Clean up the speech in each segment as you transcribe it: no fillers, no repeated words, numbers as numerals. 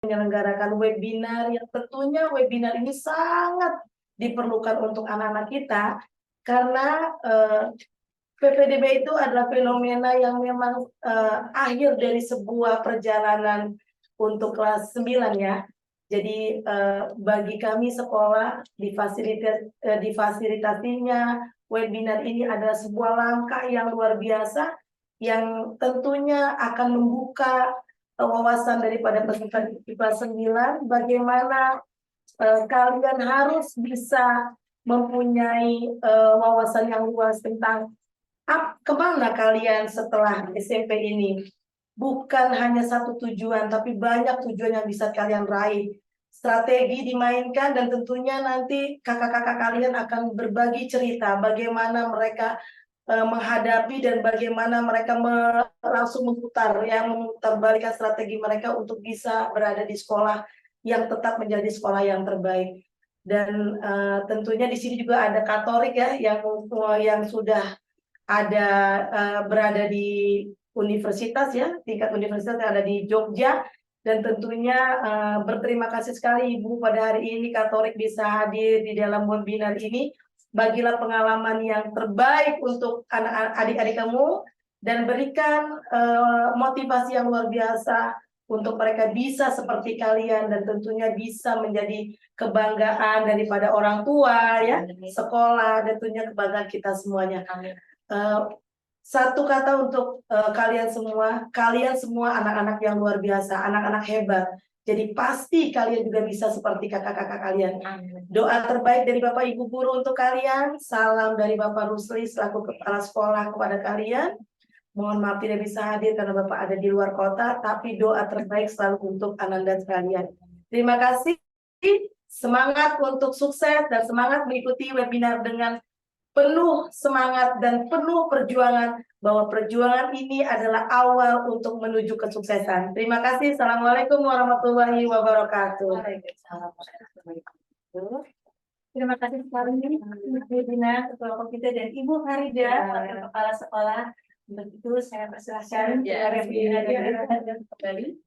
menyelenggarakan webinar yang tentunya webinar ini sangat diperlukan untuk anak-anak kita karena PPDB itu adalah fenomena yang memang akhir dari sebuah perjalanan untuk kelas 9 ya. Jadi bagi kami sekolah difasilitasinya webinar ini adalah sebuah langkah yang luar biasa yang tentunya akan membuka wawasan daripada peserta kelas 9 bagaimana kalian harus bisa mempunyai wawasan yang luas tentang kemana kalian setelah SMP ini. Bukan hanya satu tujuan, tapi banyak tujuan yang bisa kalian raih. Strategi dimainkan dan tentunya nanti kakak-kakak kalian akan berbagi cerita bagaimana mereka menghadapi dan bagaimana mereka langsung memutarbalikkan strategi mereka untuk bisa berada di sekolah yang tetap menjadi sekolah yang terbaik. Dan tentunya di sini juga ada Katolik ya yang sudah ada berada di universitas ya, tingkat universitas yang ada di Jogja, dan tentunya berterima kasih sekali Ibu pada hari ini Katolik bisa hadir di dalam webinar ini. Bagilah pengalaman yang terbaik untuk adik-adik kamu dan berikan motivasi yang luar biasa untuk mereka bisa seperti kalian dan tentunya bisa menjadi kebanggaan daripada orang tua ya, sekolah, dan tentunya kebanggaan kita semuanya. Satu kata untuk kalian semua anak-anak yang luar biasa, anak-anak hebat. Jadi pasti kalian juga bisa seperti kakak-kakak kalian. Doa terbaik dari Bapak Ibu Guru untuk kalian. Salam dari Bapak Rusli selaku Kepala Sekolah kepada kalian. Mohon maaf tidak bisa hadir karena Bapak ada di luar kota, tapi doa terbaik selalu untuk Ananda sekalian. Terima kasih. Semangat untuk sukses dan semangat mengikuti webinar dengan penuh semangat dan penuh perjuangan bahwa perjuangan ini adalah awal untuk menuju kesuksesan. Terima kasih. Assalamualaikum warahmatullahi wabarakatuh. Terima kasih sekali Ibu Dina, Ketua Komite, dan Ibu Farida, Wakil Kepala Sekolah. Begitu saya persilahkan webinar kembali.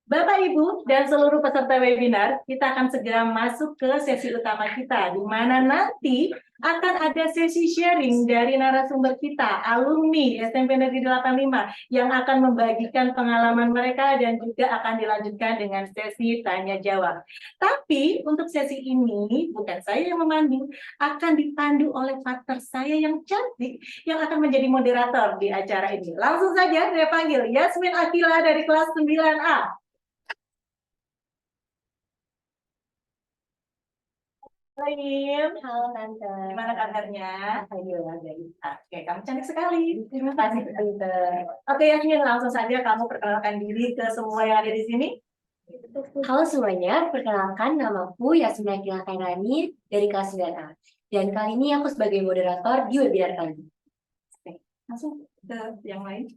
Bapak, Ibu, dan seluruh peserta webinar, kita akan segera masuk ke sesi utama kita, di mana nanti akan ada sesi sharing dari narasumber kita, alumni SMP Negeri 85, yang akan membagikan pengalaman mereka dan juga akan dilanjutkan dengan sesi tanya-jawab. Tapi, untuk sesi ini, bukan saya yang memandu, akan dipandu oleh partner saya yang cantik, yang akan menjadi moderator di acara ini. Langsung saja saya panggil Yasmin Akila dari kelas 9A. Halo Im. Halo Tante. Gimana kabarnya? Alhamdulillah baik. Oke, kamu cantik sekali. Terima kasih Tante. Oke Yasmin, langsung saja kamu perkenalkan diri ke semua yang ada di sini. Halo semuanya, perkenalkan namaku Yasmin Akila Kairani dari kelas 9A. Dan kali ini aku sebagai moderator di webinar kali ini. Oke, langsung ke yang lain.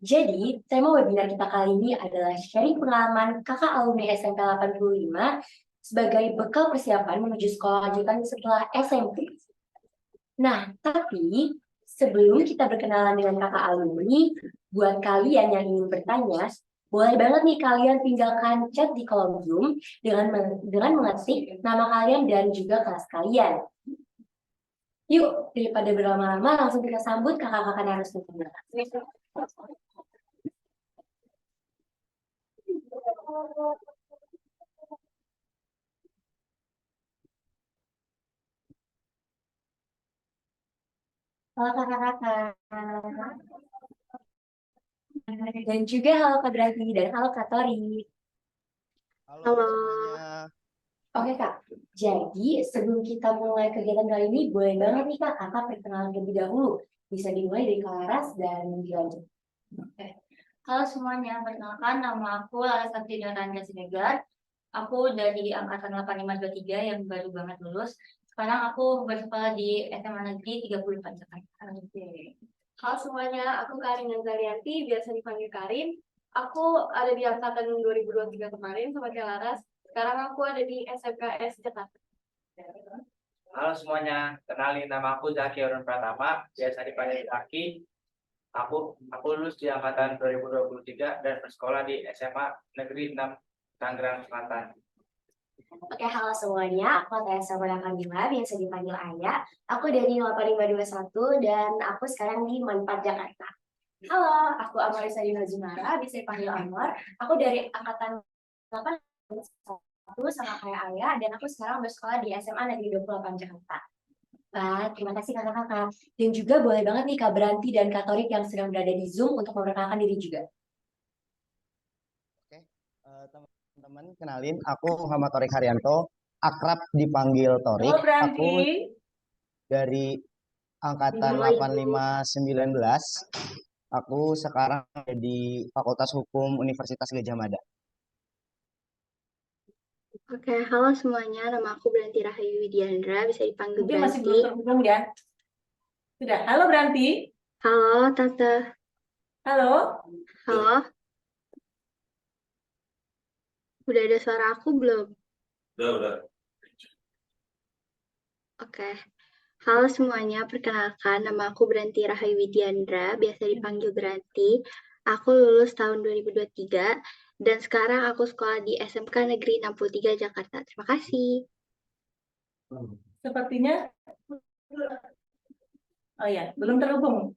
Jadi, tema webinar kita kali ini adalah sharing pengalaman kakak alumni SMP 85 sebagai bekal persiapan menuju sekolah lanjutan setelah SMP. Nah, tapi sebelum kita berkenalan dengan kakak alumni, buat kalian yang ingin bertanya, boleh banget nih kalian tinggalkan chat di kolom Zoom dengan mengetik nama kalian dan juga kelas kalian. Yuk, daripada berlama-lama, langsung kita sambut kakak-kakak narasumber. Halo kakak-kakak. Dan juga halo Kak Berarti dan halo Kak Tori. Halo semuanya. Oke Kak, jadi sebelum kita mulai kegiatan kali ini, boleh banget nih Kak, kakak perkenalan terlebih dahulu. Bisa dimulai dari Kak Laras dan dilanjut. Oke. Halo semuanya, perkenalkan nama aku Laras Santina Randa Siregar. Aku dari angkatan 8523 yang baru banget lulus. Sekarang aku bersekolah di SMA Negeri 34 Jakarta. Halo semuanya, aku Karin Nazarianti, biasa dipanggil Karin. Aku ada di angkatan 2023 kemarin sama kayak Laras. Sekarang aku ada di SMKS Jakarta. Halo semuanya, kenalin nama aku Zaki Orun Pratama, biasa dipanggil Zaki. Aku lulus di angkatan 2023 dan bersekolah di SMA Negeri 6 Tangerang Selatan. Oke, halo semuanya. Aku Tessa Pradipamila, biasa dipanggil Ayah. Aku dari 8521 dan aku sekarang di Manfaat Jakarta. Halo, aku Amarisa Dina Zumara, bisa dipanggil Amar. Aku dari angkatan 81 sama kayak Ayah dan aku sekarang bersekolah di SMA Negeri 28 Jakarta. Terima kasih kakak-kakak. Dan juga boleh banget nih Kak Beranti dan Kak Torik yang sedang berada di Zoom untuk memperkenalkan diri juga. Teman-teman, kenalin, aku Muhammad Torik Haryanto, akrab dipanggil Torik. Halo Branti. Aku dari angkatan 8519. Aku sekarang ada di Fakultas Hukum Universitas Gadjah Mada. Oke, halo semuanya. Nama aku Branti Rahayu Widiandra, bisa dipanggil Mungkin masih Branti. belum terhubung ya. Sudah. Halo Branti. Halo, Tante. Halo. Halo. Udah ada suara aku belum? Udah. Oke. Halo semuanya, perkenalkan nama aku Branti Rahayu Widiandra, biasa dipanggil Branti. Aku lulus tahun 2023 dan sekarang aku sekolah di SMK Negeri 63 Jakarta. Terima kasih. Sepertinya oh ya, belum terhubung.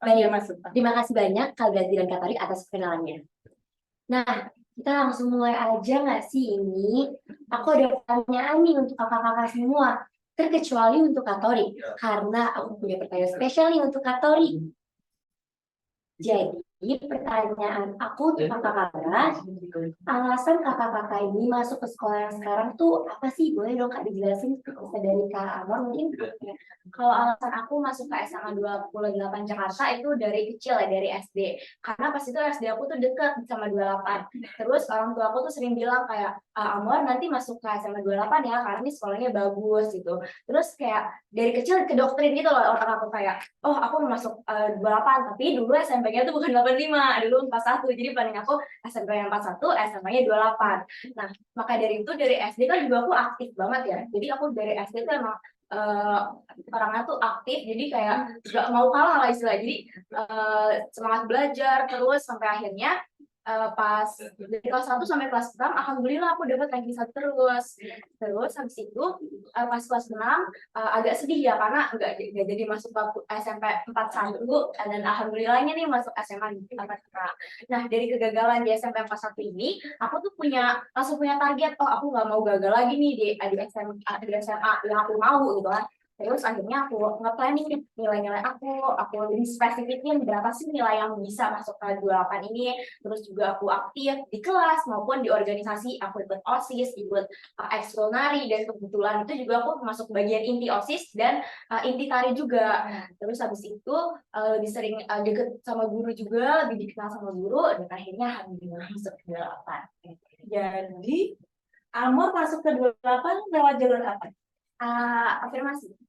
Baik, Masuk. terima kasih banyak Kak Beranti dan Kak Torik atas perkenalannya. Nah, kita langsung mulai aja nggak sih ini? Aku ada pertanyaan nih untuk kakak-kakak semua, terkecuali untuk Kak Torik, karena aku punya pertanyaan spesial nih untuk Kak Torik. Jadi pertanyaan aku untuk kakak-kakak, alasan kakak-kakak ini masuk ke sekolah yang sekarang tuh apa sih? Boleh dong Kak dijelasin? Bisa dari Kak Amar mungkin? Kalau alasan aku masuk ke SMA 28 Jakarta itu dari kecil ya, dari SD. Karena pas itu SD aku tuh deket sama 28. Terus orang tua aku tuh sering bilang kayak, Amor nanti masuk ke SMA 28 ya, karena ini sekolahnya bagus gitu. Terus kayak dari kecil ke doktrin gitu loh orang aku kayak, oh aku mau masuk 28, tapi dulu SMP-nya tuh bukan 85, dulu 41. Jadi planning aku SMP yang 41, SMA-nya 28. Nah, maka dari itu dari SD kan juga aku aktif banget ya. Jadi aku dari SD tuh emang orangnya tuh aktif, jadi kayak gak mau kalah lah istilah. Jadi semangat belajar terus sampai akhirnya pas dari kelas 1 sampai kelas 6 alhamdulillah aku dapat ranking 1 terus habis itu pas kelas 6 agak sedih ya karena nggak jadi masuk ke SMP 41 dan alhamdulillahnya nih masuk SMA 41. Nah dari kegagalan di SMP 41 ini aku tuh langsung punya target, oh aku nggak mau gagal lagi nih di SMA yang aku mau gitu kan. Terus akhirnya aku nge-planning nilai-nilai aku lebih spesifikin berapa sih nilai yang bisa masuk ke 28 ini. Terus juga aku aktif di kelas maupun di organisasi, aku ikut OSIS, ikut ekskul nari, dan kebetulan itu juga aku masuk bagian inti OSIS dan inti tari juga. Terus habis itu lebih sering deket sama guru juga, lebih dikenal sama guru, dan akhirnya alhamdulillah masuk ke 28. Jadi Amor masuk ke 28 lewat jalur apa?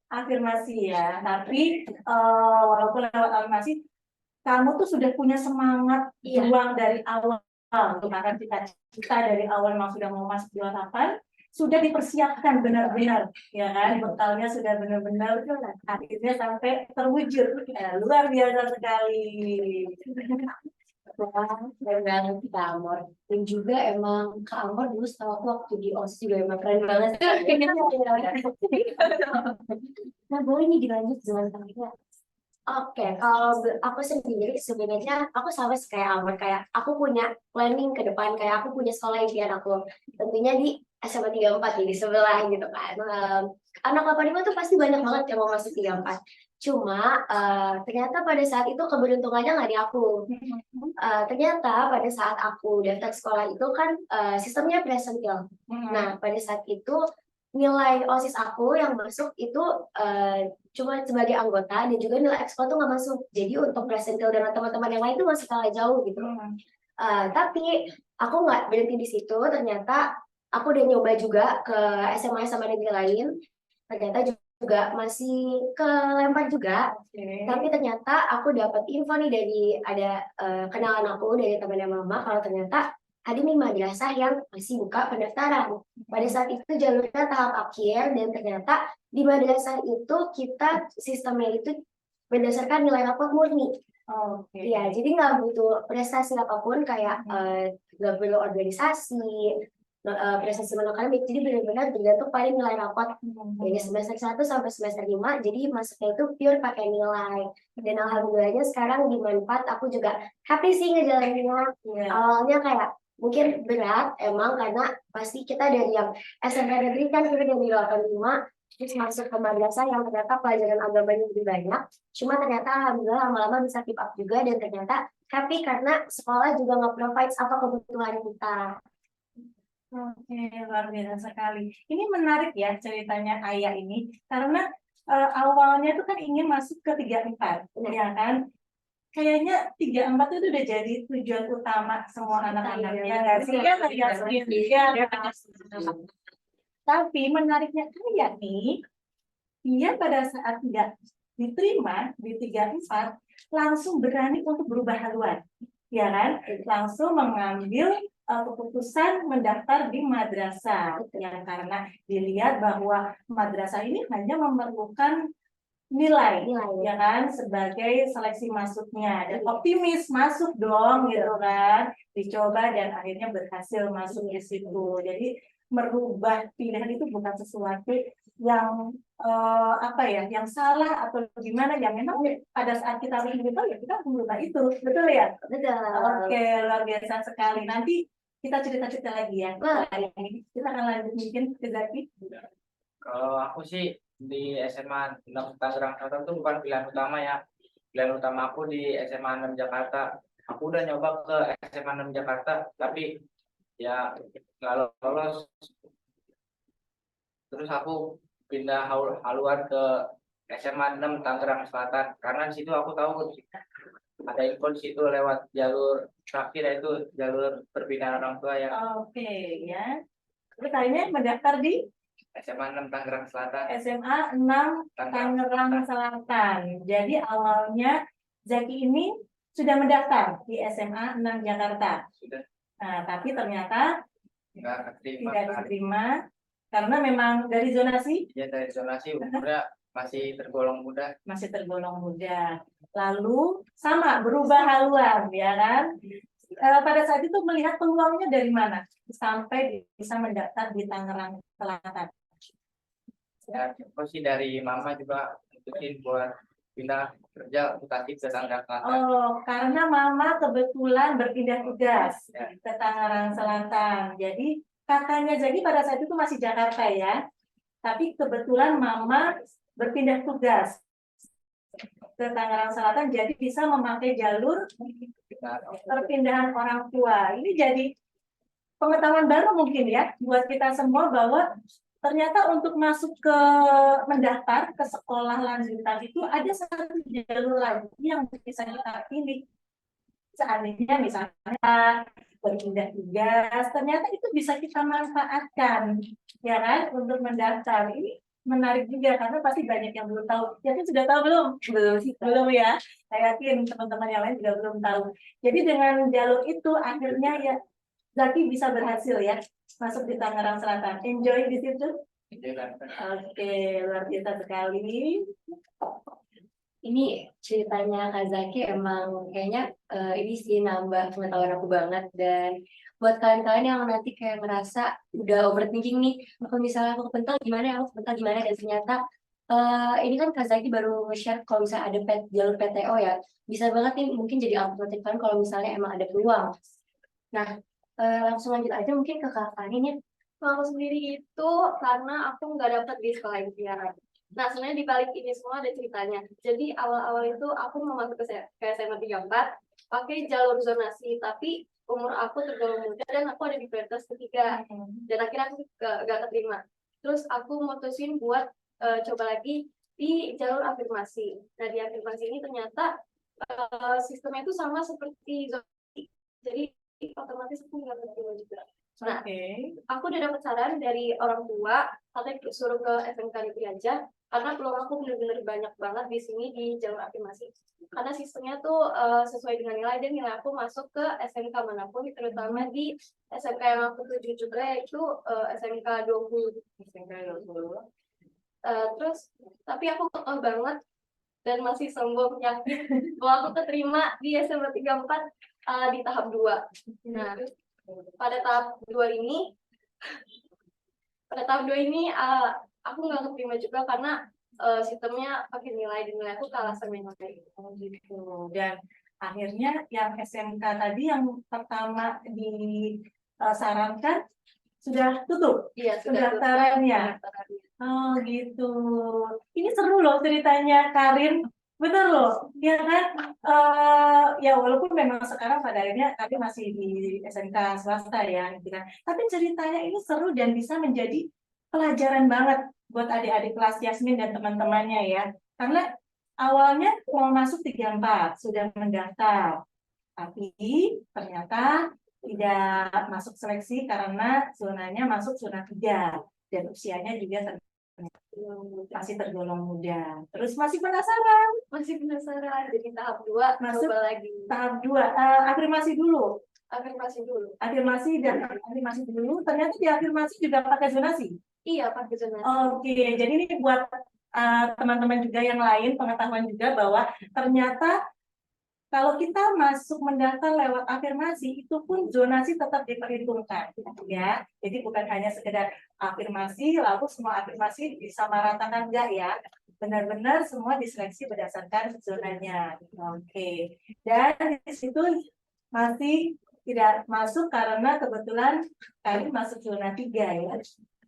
Afirmasi ya. Tapi walaupun lewat afirmasi, kamu tuh sudah punya semangat juang dari awal untuk akan cita-cita dari awal memang sudah mau masuk 28, sudah dipersiapkan benar-benar, ya kan? Bekalnya sudah benar-benar akhirnya sampai terwujud. Luar biasa sekali. Keren banget Kak Amor. Dan juga emang Kak Amor dulu setahu aku waktu di OSIS juga emang keren banget. Nah boleh nih dilanjut dengan tanya. Oke, kalau aku sendiri sebenarnya aku sama kayak Amor, kayak aku punya planning ke depan, kayak aku punya sekolah impian aku. Tentunya di SMA 34 di sebelah gitu kan. Anak 85 tuh pasti banyak banget yang mau masuk 34. Cuma ternyata pada saat itu keberuntungannya nggak di aku. Ternyata pada saat aku daftar sekolah itu kan sistemnya presentil. Nah pada saat itu nilai OSIS aku yang masuk itu cuma sebagai anggota dan juga nilai ekskul tuh nggak masuk. Jadi untuk presentil dengan teman-teman yang lain itu masih kalah jauh gitu. Tapi aku nggak berhenti di situ. Ternyata aku udah nyoba juga ke SMA negeri lain. Ternyata juga masih kelempar juga, tapi ternyata aku dapat info nih dari ada kenalan aku dari temannya mama kalau ternyata ada nih madrasah yang masih buka pendaftaran. Pada saat itu jalurnya tahap akhir dan ternyata di madrasah itu kita sistemnya itu berdasarkan nilai rapot murni. Oke. Iya, jadi nggak butuh prestasi apapun kayak nggak perlu organisasi, prestasi non akademik. Jadi benar-benar tergantung pada nilai rapot dari semester 1 sampai semester 5. Jadi masuknya itu pure pakai nilai. Dan alhamdulillahnya sekarang di Manfaat aku juga happy sih ngejalaninnya. Iya. Awalnya kayak mungkin berat emang karena pasti kita dari yang SMP negeri kan kita dari 85 terus masuk ke madrasah yang ternyata pelajaran agamanya lebih banyak. Cuma ternyata alhamdulillah lama-lama bisa keep up juga dan ternyata happy karena sekolah juga nge-provide apa kebutuhan kita. Oke, luar biasa sekali. Ini menarik ya ceritanya Ayah ini, karena awalnya tuh kan ingin masuk ke 34, ya kan? Kayaknya 34 itu udah jadi tujuan utama semua anak-anaknya, nggak sih? Kan Tapi menariknya Ayah nih, dia pada saat nggak diterima di 34, langsung berani untuk berubah haluan, ya kan? Langsung mengambil keputusan mendaftar di madrasah, ya karena dilihat bahwa madrasah ini hanya memerlukan nilai, ya kan, sebagai seleksi masuknya, dan optimis masuk dong, gitu kan, dicoba dan akhirnya berhasil masuk di situ. Jadi merubah pilihan itu bukan sesuatu yang apa ya, yang salah atau gimana, ya memang pada saat kita harus berubah ya kita merubah itu, betul ya? Betul. Oke, luar biasa sekali. Nanti kita cerita-cerita lagi ya. Hari ini kita akan lanjut mungkin ke Zaki. Kalau aku sih di SMA 6 Tangerang Selatan itu bukan pilihan utama ya. Pilihan utama aku di SMA 6 Jakarta. Aku udah nyoba ke SMA 6 Jakarta, tapi ya nggak lolos. Terus aku pindah haluan ke SMA 6 Tangerang Selatan karena di situ aku tahu ada info di situ lewat jalur terakhir, yaitu jalur perpindahan orang tua ya. Oke, ya. Terus akhirnya mendaftar di SMA 6 Tangerang Selatan. SMA 6 Tangerang Selatan. Jadi awalnya Zaki ini sudah mendaftar di SMA 6 Jakarta. Sudah. Nah, tapi ternyata Nggak keterima. tidak diterima karena memang dari zonasi Ya, dari zonasi umurnya masih tergolong muda. masih tergolong muda. Lalu sama berubah haluan, ya kan? Pada saat itu melihat peluangnya dari mana sampai bisa mendaftar di Tangerang Selatan? Ya, aku sih dari mama juga mutusin buat pindah kerja mutatif ke Tangerang Selatan. Oh, karena mama kebetulan berpindah tugas ke Tangerang Selatan. Jadi kakaknya Zaki pada saat itu masih Jakarta ya. Tapi kebetulan mama berpindah tugas ke Tangerang Selatan, jadi bisa memakai jalur perpindahan orang tua. Ini jadi pengetahuan baru mungkin ya buat kita semua bahwa ternyata untuk masuk ke mendaftar ke sekolah lanjutan itu ada satu jalur lagi yang bisa kita pilih. Seandainya misalnya berpindah tugas, ternyata itu bisa kita manfaatkan, ya kan, untuk mendaftar. Ini menarik juga karena pasti banyak yang belum tahu. Jadi sudah tahu belum? Belum ya. Saya yakin teman-teman yang lain juga belum tahu. Jadi dengan jalur itu akhirnya ya Zaki bisa berhasil ya masuk di Tangerang Selatan. Enjoy di situ. Oke, luar biasa sekali. Ini ceritanya Kak Zaki emang kayaknya ini sih nambah pengetahuan aku banget. Dan buat kalian-kalian yang nanti kayak ngerasa udah overthinking nih, kalau misalnya aku kepental gimana, dan ternyata ini kan Kak Zaki baru nge-share kalau misalnya ada jalur PTO ya, bisa banget nih mungkin jadi alternatif kan kalau misalnya emang ada peluang. Nah, langsung lanjut aja mungkin ke Kak Fani nih. Kalau aku sendiri itu karena aku nggak dapet di sekolah impian. Nah, sebenarnya di balik ini semua ada ceritanya. Jadi awal-awal itu aku mau masuk ke SMA 34 pakai jalur zonasi, tapi umur aku tergolong muda dan aku ada di prioritas ketiga. Dan akhirnya aku gak keterima. Terus aku mutusin buat coba lagi di jalur afirmasi. Nah, di afirmasi ini ternyata sistemnya itu sama seperti zonasi. Jadi otomatis aku nggak keterima juga. Nah, aku udah dapat saran dari orang tua, katanya suruh ke SMK Negeri aja, karena peluang aku benar-benar banyak banget di sini di jalur afirmasi. Karena sistemnya tuh sesuai dengan nilai, dan nilai aku masuk ke SMK manapun, terutama di SMK yang aku tuju juga, yaitu SMK 20. Terus, tapi aku kekeh banget dan masih sombong yakin bahwa aku keterima di SMA 34 di tahap 2. Nah, pada tahap 2 ini aku nggak keterima juga karena sistemnya pakai nilai dan nilai aku kalah sama yang lain. Oh gitu. Dan akhirnya yang SMK tadi yang pertama disarankan sudah tutup Iya, pendaftarannya. Oh gitu. Ini seru loh ceritanya Karin. Bener loh, ya kan? Ya walaupun memang sekarang pada akhirnya kami masih di SMK swasta ya, gitu kan. Tapi ceritanya ini seru dan bisa menjadi pelajaran banget buat adik-adik kelas Yasmin dan teman-temannya ya. Karena awalnya mau masuk 34 sudah mendaftar, tapi ternyata tidak masuk seleksi karena zonanya masuk zona 3 dan usianya juga masih tergolong muda. Terus masih penasaran? Masih penasaran, jadi tahap 2 Masuk coba lagi. tahap 2, afirmasi dulu. Afirmasi dulu. Afirmasi dulu. Ternyata di afirmasi juga pakai zonasi. Iya, pakai zonasi. Oke, jadi ini buat teman-teman juga yang lain pengetahuan juga bahwa ternyata kalau kita masuk mendaftar lewat afirmasi itu pun zonasi tetap diperhitungkan ya. Jadi bukan hanya sekedar afirmasi lalu semua afirmasi disamaratakan enggak ya. Benar-benar semua diseleksi berdasarkan zonanya. Oke. Dan di situ masih tidak masuk karena kebetulan kami masuk zona 3 ya.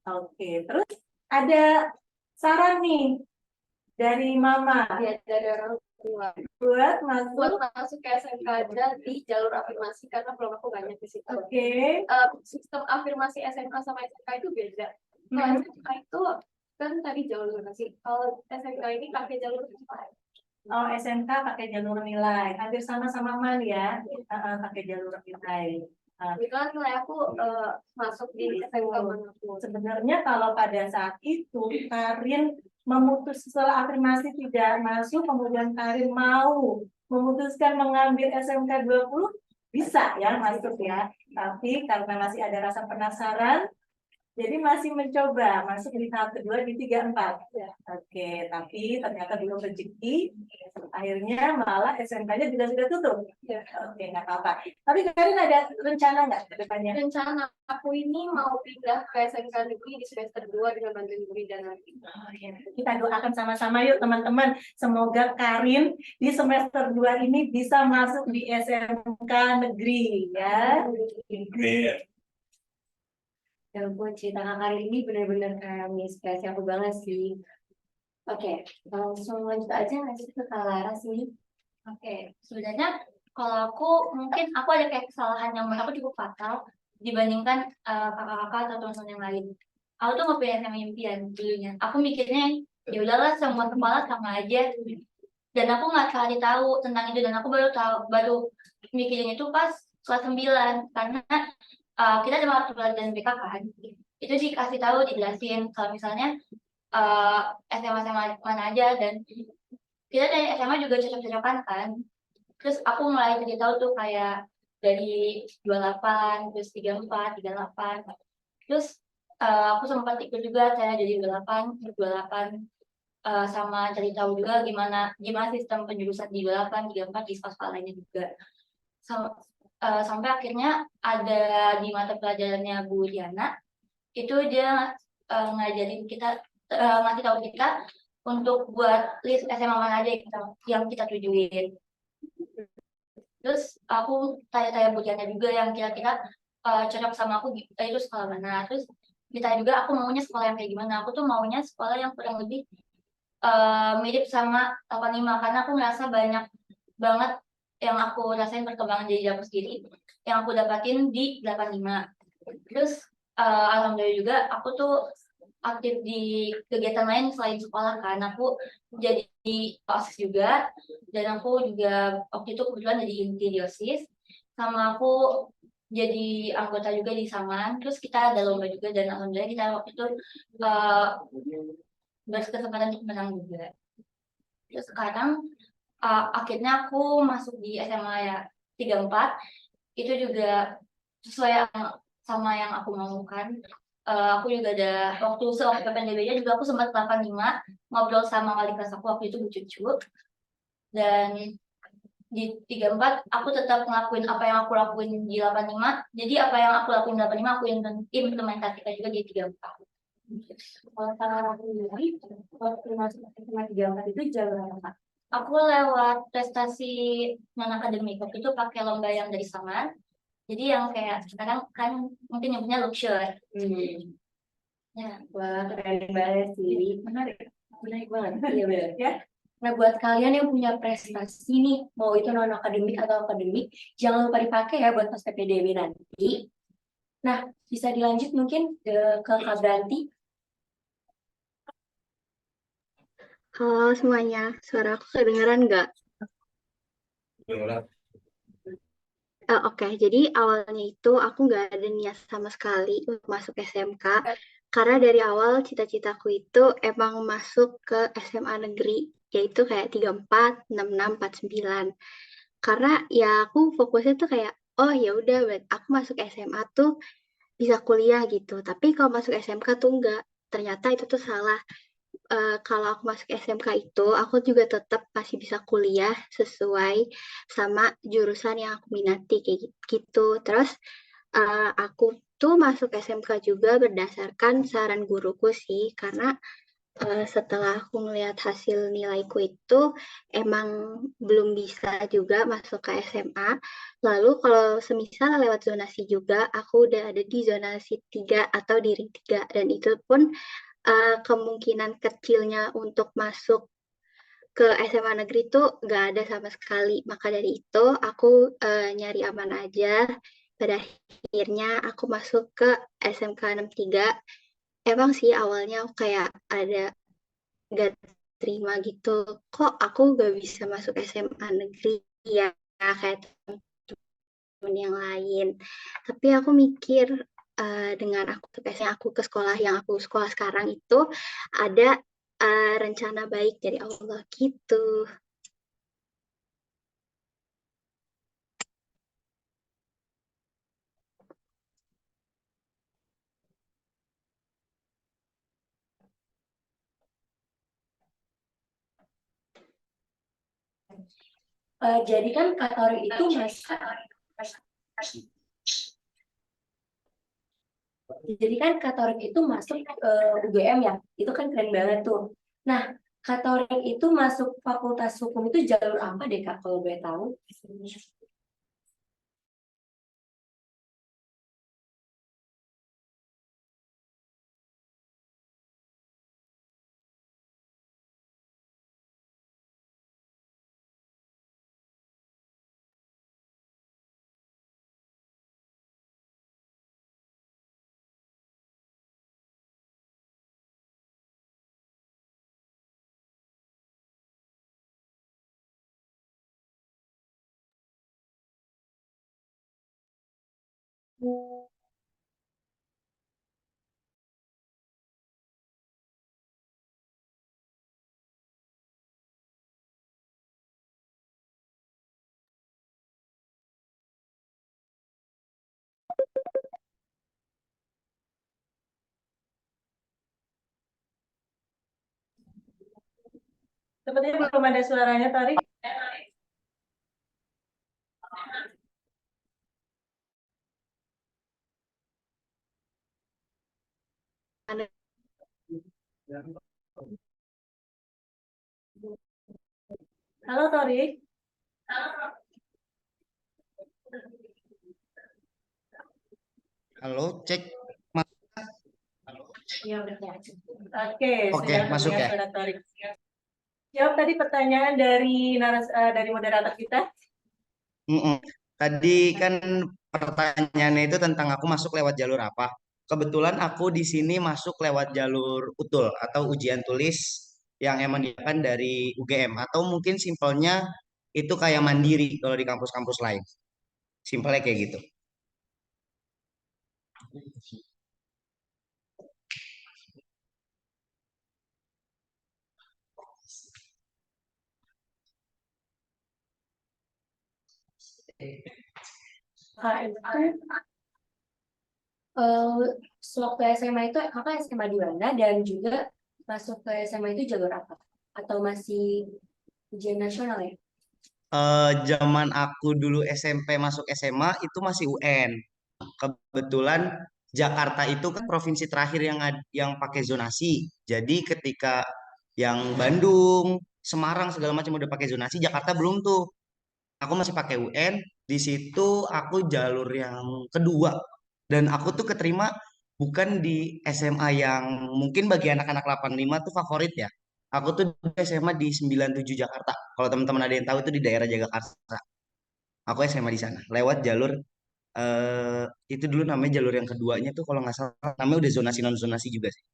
Oke, terus ada saran nih dari Mama. Ya, dari orang tua. Buat Buat masuk ke SMK aja di jalur afirmasi karena belum aku banyak di situ. Oke. Sistem afirmasi SMK sama SMK itu beda. Kalau SMK itu kan tadi jalur zonasi. Kalau SMK ini pakai jalur nilai. Oh, SMK pakai jalur nilai. Hampir sama-sama Man ya. Pakai jalur nilai. Kebetulan nilai aku masuk di SMK manapun. Sebenarnya kalau pada saat itu Karin memutus setelah afirmasi tidak masuk, kemudian Karin mau memutuskan mengambil SMK 20, bisa ya masuk ya. Tapi karena masih ada rasa penasaran, jadi masih mencoba masuk di tahap kedua di 34. Oke, tapi ternyata belum rezeki. Akhirnya malah SMK-nya juga sudah tutup. Oke, nggak apa-apa. Tapi Karin ada rencana nggak ke depannya? Rencana aku ini mau pindah ke SMK negeri di semester 2 dengan bantuan guru dan nanti. Oh, ya. Kita doakan sama-sama yuk teman-teman. Semoga Karin di semester 2 ini bisa masuk di SMK negeri ya. Ya ampun, cerita Kak Karin ini benar-benar kayak menginspirasi aku banget sih. Oke, langsung lanjut aja nggak sih ke Kak Laras nih? Oke, sebenarnya kalau mungkin aku ada kayak kesalahan yang menurut aku cukup fatal dibandingkan kakak-kakak atau teman-teman yang lain. Aku tuh nggak punya sama impian dulunya. Aku mikirnya ya udahlah semua kepala sama aja. Dan aku nggak cari tahu tentang itu dan aku baru mikirin itu pas kelas 9 karena kita ada waktu pelajaran BK kan. Itu dikasih tahu, dijelasin kalau misalnya SMA mana aja dan kita dari SMA juga cocok-cocokan kan. Terus aku mulai jadi tahu tuh kayak dari 28, terus 34, 38. Terus aku sempat ikut juga saya jadi 28, sama cari tahu juga gimana sistem penjurusan di 28, 34 di sekolah lainnya juga. Sampai akhirnya ada di mata pelajarannya Bu Diana, itu dia ngajarin kita, ngasih tahu kita untuk buat list SMA mana aja yang kita tujuin. Terus aku tanya-tanya Bu Diana juga yang kira-kira cocok sama aku itu sekolah mana. Terus ditanya juga aku maunya sekolah yang kayak gimana. Aku tuh maunya sekolah yang kurang lebih mirip sama 85 karena aku merasa banyak banget yang aku rasain perkembangan jadi aku sendiri yang aku dapatin di 85. Terus alhamdulillah juga aku tuh aktif di kegiatan lain selain sekolah kan. Aku jadi OSIS juga dan aku juga waktu itu kebetulan jadi inti di OSIS sama aku jadi anggota juga di Saman. Terus kita ada lomba juga dan alhamdulillah kita waktu itu berkesempatan untuk menang juga. Terus sekarang akhirnya aku masuk di SMA ya 34 itu juga sesuai sama yang aku mau kan. Aku juga ada waktu PPNBB-nya juga aku sempat 85 ngobrol sama wali kelas aku waktu itu Bu Cucu. Dan di 34 aku tetap ngelakuin apa yang aku lakuin di 85. Jadi apa yang aku lakuin di 85 aku implementasikan juga di 34. Kalau Kak sendiri, waktu masuk SMA 34 itu jalur apa? Aku lewat prestasi non akademik waktu itu pakai lomba yang dari Saman. Jadi yang kayak sekarang kan mungkin nyebutnya luxury. Ya, Wah, keren banget sih. Menarik. Menarik banget. Iya benar. Ya. Nah, buat kalian yang punya prestasi nih, mau itu non akademik atau akademik, jangan lupa dipakai ya buat pas PPDB nanti. Nah, bisa dilanjut mungkin ke Kak Branti. Halo semuanya, suara aku kedengeran nggak? Oke, jadi awalnya itu aku nggak ada niat sama sekali untuk masuk SMK, karena dari awal cita-citaku itu emang masuk ke SMA negeri, yaitu kayak 34, 66, 49. Karena ya aku fokusnya tuh kayak, oh ya udah, aku masuk SMA tuh bisa kuliah gitu. Tapi kalau masuk SMK tuh enggak. Ternyata itu tuh salah. Kalau aku masuk SMK itu, aku juga tetap masih bisa kuliah sesuai sama jurusan yang aku minati kayak gitu. Terus aku tuh masuk SMK juga berdasarkan saran guruku sih, karena setelah aku ngelihat hasil nilaiku itu emang belum bisa juga masuk ke SMA. Lalu kalau semisal lewat zonasi juga, aku udah ada di zonasi 3 atau di ring 3. Dan itu pun kemungkinan kecilnya untuk masuk ke SMA negeri itu nggak ada sama sekali. Maka dari itu aku nyari aman aja. Pada akhirnya aku masuk ke SMK 63. Emang sih awalnya aku kayak ada gak terima gitu. Kok aku gak bisa masuk SMA negeri ya kayak temen yang lain. Tapi aku mikir dengan aku ke sekolah yang aku sekolah sekarang itu ada rencana baik dari Allah gitu. Jadi kan Katorik itu masuk UGM ya, itu kan keren banget tuh. Nah, Katorik itu masuk Fakultas Hukum itu jalur apa deh Kak, kalau boleh tahu? Sepertinya belum ada suaranya, Tori. Halo, Tori. Halo, cek. Iya, udah. Oke, Oke, sudah masuk terdengar ya. suara Tori. Jawab tadi pertanyaan dari moderator kita. Tadi kan pertanyaannya itu tentang aku masuk lewat jalur apa. Kebetulan aku di sini masuk lewat jalur UTUL atau ujian tulis yang emang diadakan dari UGM atau mungkin simpelnya itu kayak mandiri kalau di kampus-kampus lain. Simpelnya kayak gitu. Kak itu sewaktu SMA itu kakak SMA di mana dan juga masuk ke SMA itu jalur apa? Atau masih Ujian nasional ya? Zaman aku dulu SMP masuk SMA itu masih UN. Kebetulan Jakarta itu kan provinsi terakhir yang pakai zonasi. Jadi ketika yang Bandung, Semarang segala macam udah pakai zonasi, Jakarta belum tuh. Aku masih pakai UN. Di situ aku jalur yang kedua dan aku tuh keterima bukan di SMA yang mungkin bagi anak-anak 85 tuh favorit ya. Aku tuh di SMA di 97 Jakarta. Kalau teman-teman ada yang tahu itu di daerah Jagakarsa. Aku SMA di sana lewat jalur eh itu dulu namanya jalur yang keduanya tuh kalau nggak salah namanya udah zonasi non zonasi juga sih.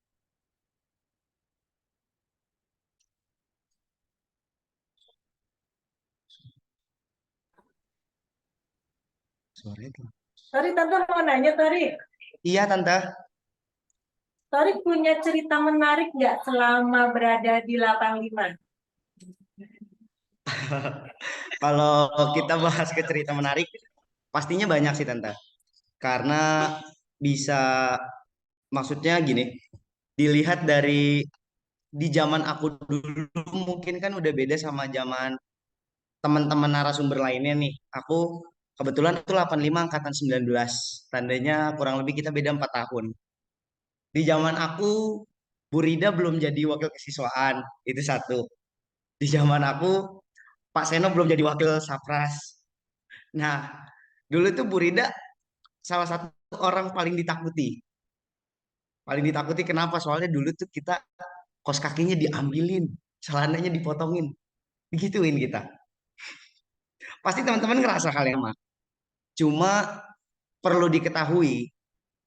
Suaranya tuh. Tori, tante mau nanya, Tori. Iya tante. Tori punya cerita menarik nggak selama berada di 85? Kalau kita bahas ke cerita menarik, pastinya banyak sih tante. Karena bisa, maksudnya gini, dilihat dari di zaman aku dulu mungkin kan udah beda sama zaman teman-teman narasumber lainnya nih. Aku kebetulan itu 85 angkatan 19. Tandanya kurang lebih kita beda 4 tahun. Di zaman aku, Bu Rida belum jadi wakil kesiswaan, itu satu. Di zaman aku, Pak Seno belum jadi wakil Sapras. Nah, dulu tuh Bu Rida salah satu orang paling ditakuti. Paling ditakuti kenapa? Soalnya dulu tuh kita kos kakinya diambilin, celananya dipotongin, digituin kita. Pasti teman-teman ngerasa hal yang sama. Cuma perlu diketahui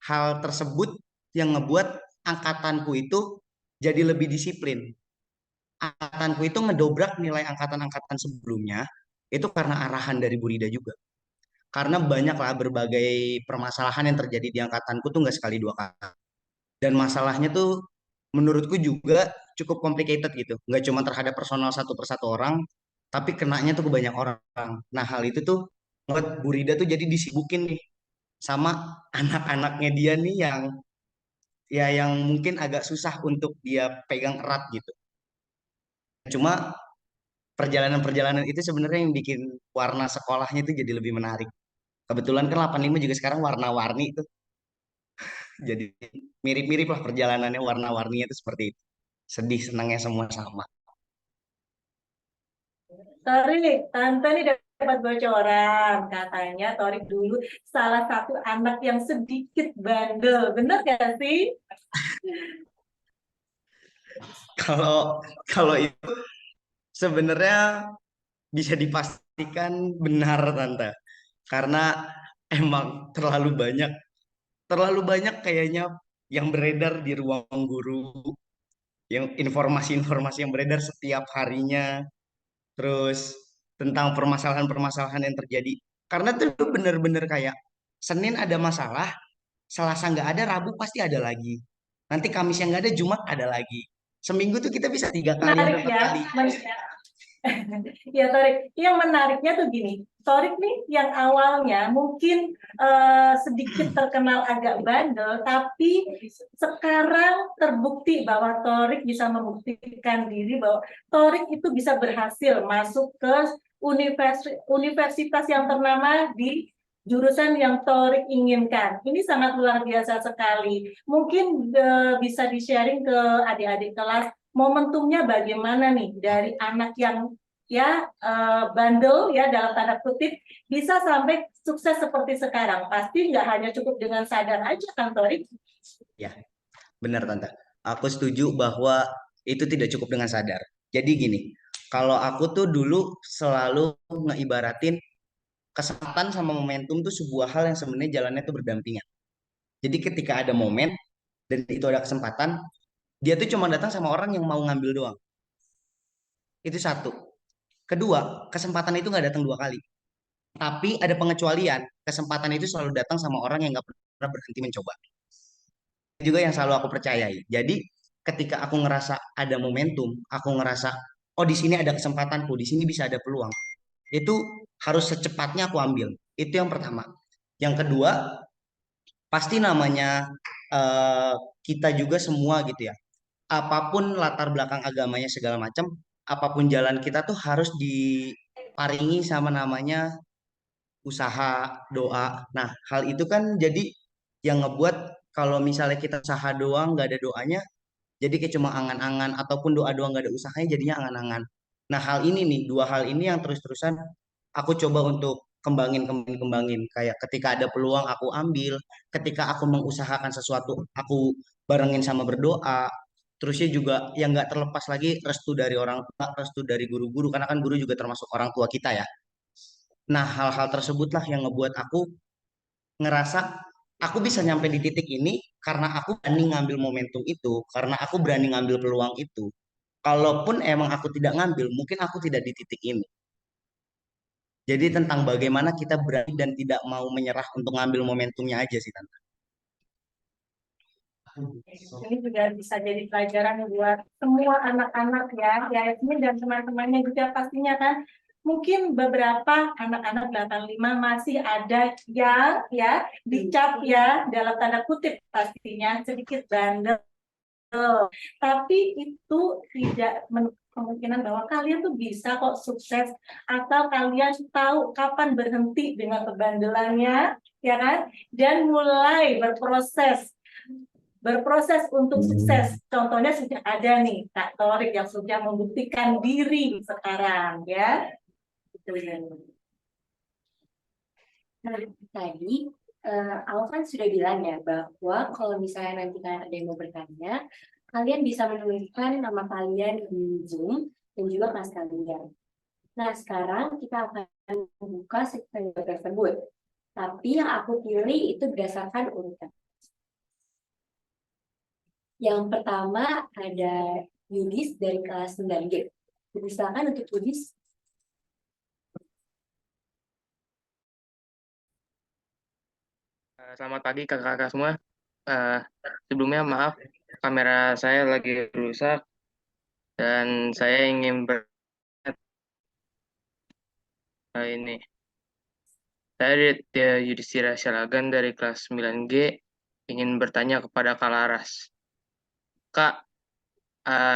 hal tersebut yang ngebuat angkatanku itu jadi lebih disiplin. Angkatanku itu ngedobrak nilai angkatan-angkatan sebelumnya itu karena arahan dari Bu Rida juga. Karena banyaklah berbagai permasalahan yang terjadi di angkatanku tuh nggak sekali dua kali. Dan masalahnya tuh menurutku juga cukup complicated gitu. Nggak cuma terhadap personal satu persatu orang, tapi kenanya tuh ke banyak orang. Nah hal itu tuh buat Bu Rida tuh jadi disibukin nih sama anak-anaknya dia nih yang ya yang mungkin agak susah untuk dia pegang erat gitu. Cuma perjalanan-perjalanan itu sebenarnya yang bikin warna sekolahnya itu jadi lebih menarik. Kebetulan kan 85 juga sekarang warna-warni tuh. Jadi mirip-mirip lah perjalanannya warna-warninya itu seperti itu. Sedih senangnya semua sama. Tori, tante nih dapat bocoran. Katanya Tori dulu salah satu anak yang sedikit bandel. Bener gak sih? Kalau kalau itu sebenarnya bisa dipastikan benar tante. Karena emang terlalu banyak kayaknya yang beredar di ruang guru, yang informasi-informasi yang beredar setiap harinya, terus tentang permasalahan-permasalahan yang terjadi. Karena tuh bener-bener kayak Senin ada masalah, Selasa nggak ada, Rabu pasti ada lagi. Nanti Kamis yang nggak ada, Jumat ada lagi. Seminggu tuh kita bisa 3 kali Menarik atau 4 ya. kali. Ya, Torik. Yang menariknya tuh gini, Torik nih yang awalnya mungkin sedikit terkenal agak bandel, tapi sekarang terbukti bahwa Torik bisa membuktikan diri bahwa Torik itu bisa berhasil masuk ke universitas yang ternama di jurusan yang Torik inginkan. Ini sangat luar biasa sekali. Mungkin bisa di-sharing ke adik-adik kelas momentumnya bagaimana nih dari anak yang ya bandel ya dalam tanda kutip bisa sampai sukses seperti sekarang. Pasti nggak hanya cukup dengan sadar aja kan Tori? Ya, benar Tante. Aku setuju bahwa itu tidak cukup dengan sadar. Jadi gini, kalau aku tuh dulu selalu ngeibaratin kesempatan sama momentum tuh sebuah hal yang sebenarnya jalannya tuh berdampingan. Jadi ketika ada momen dan itu ada kesempatan, dia tuh cuma datang sama orang yang mau ngambil doang. Itu satu. Kedua, kesempatan itu nggak datang 2 kali. Tapi ada pengecualian, kesempatan itu selalu datang sama orang yang nggak pernah berhenti mencoba. Itu juga yang selalu aku percayai. Jadi ketika aku ngerasa ada momentum, aku ngerasa, oh di sini ada kesempatanku, di sini bisa ada peluang. Itu harus secepatnya aku ambil. Itu yang pertama. Yang kedua, pasti namanya eh, kita juga semua gitu ya. Apapun latar belakang agamanya segala macam, apapun jalan kita tuh harus diparingi sama namanya usaha, doa. Nah, hal itu kan jadi yang ngebuat kalau misalnya kita usaha doang nggak ada doanya, jadi kayak cuma angan-angan ataupun doa doang nggak ada usahanya jadinya angan-angan. Nah, hal ini nih, dua hal ini yang terus-terusan aku coba untuk kembangin. Kayak ketika ada peluang aku ambil, ketika aku mengusahakan sesuatu aku barengin sama berdoa. Terusnya juga yang nggak terlepas lagi restu dari orang tua, restu dari guru-guru, karena kan guru juga termasuk orang tua kita ya. Nah, hal-hal tersebutlah yang ngebuat aku ngerasa aku bisa nyampe di titik ini karena aku berani ngambil momentum itu, karena aku berani ngambil peluang itu. Kalaupun emang aku tidak ngambil, mungkin aku tidak di titik ini. Jadi tentang bagaimana kita berani dan tidak mau menyerah untuk ngambil momentumnya aja sih, Tante. Ini juga bisa jadi pelajaran buat semua anak-anak ya, ini dan teman-temannya juga pastinya kan. Mungkin beberapa anak-anak 85 masih ada yang ya dicap ya dalam tanda kutip pastinya sedikit bandel. Tapi itu tidak kemungkinan bahwa kalian tuh bisa kok sukses atau kalian tahu kapan berhenti dengan kebandelannya, ya kan? Dan mulai berproses untuk sukses. Contohnya sudah ada nih Kak Torik yang sudah membuktikan diri sekarang, ya. Itu ya. Nah, tadi Aku kan sudah bilang ya bahwa kalau misalnya nanti kalian ada yang mau bertanya, kalian bisa menuliskan nama kalian di Zoom dan juga kelas kalian. Nah, sekarang kita akan membuka segmen tersebut. Tapi yang aku pilih itu berdasarkan urutan. Yang pertama ada Yudis dari kelas 9G. Silakan untuk Yudis. Selamat pagi kakak-kakak semua. Sebelumnya maaf, kamera saya lagi rusak dan saya ingin ini. Saya Yudhistira Syalagan dari kelas 9G ingin bertanya kepada Kak Laras. Kak,